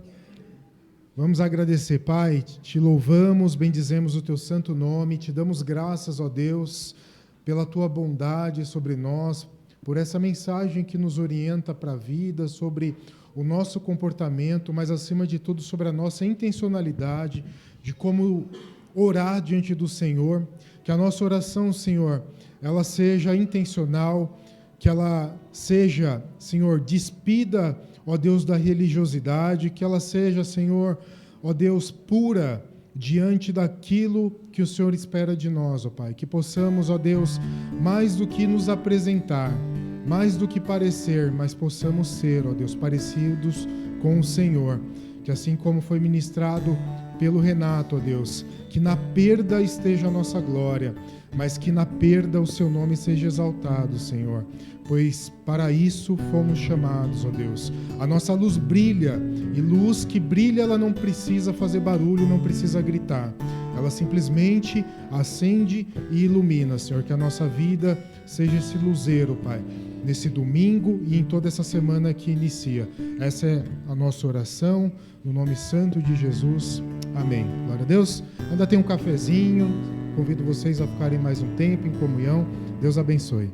Vamos agradecer, Pai. Te louvamos, bendizemos o Teu santo nome. Te damos graças, ó Deus, pela Tua bondade sobre nós, por essa mensagem que nos orienta para a vida, sobre o nosso comportamento, mas, acima de tudo, sobre a nossa intencionalidade, de como orar diante do Senhor. Que a nossa oração, Senhor, ela seja intencional, que ela seja, Senhor, despida, ó Deus, da religiosidade, que ela seja, Senhor, ó Deus, pura diante daquilo que o Senhor espera de nós, ó Pai. Que possamos, ó Deus, mais do que nos apresentar, mais do que parecer, mas possamos ser, ó Deus, parecidos com o Senhor. Que assim como foi ministrado pelo Renato, ó Deus, que na perda esteja a nossa glória, mas que na perda o Seu nome seja exaltado, Senhor, pois para isso fomos chamados, ó Deus. A nossa luz brilha, e luz que brilha, ela não precisa fazer barulho, não precisa gritar. Ela simplesmente acende e ilumina, Senhor. Que a nossa vida seja esse luzeiro, Pai, nesse domingo e em toda essa semana que inicia. Essa é a nossa oração, no nome santo de Jesus. Amém. Glória a Deus. Ainda tem um cafezinho. Convido vocês a ficarem mais um tempo em comunhão. Deus abençoe.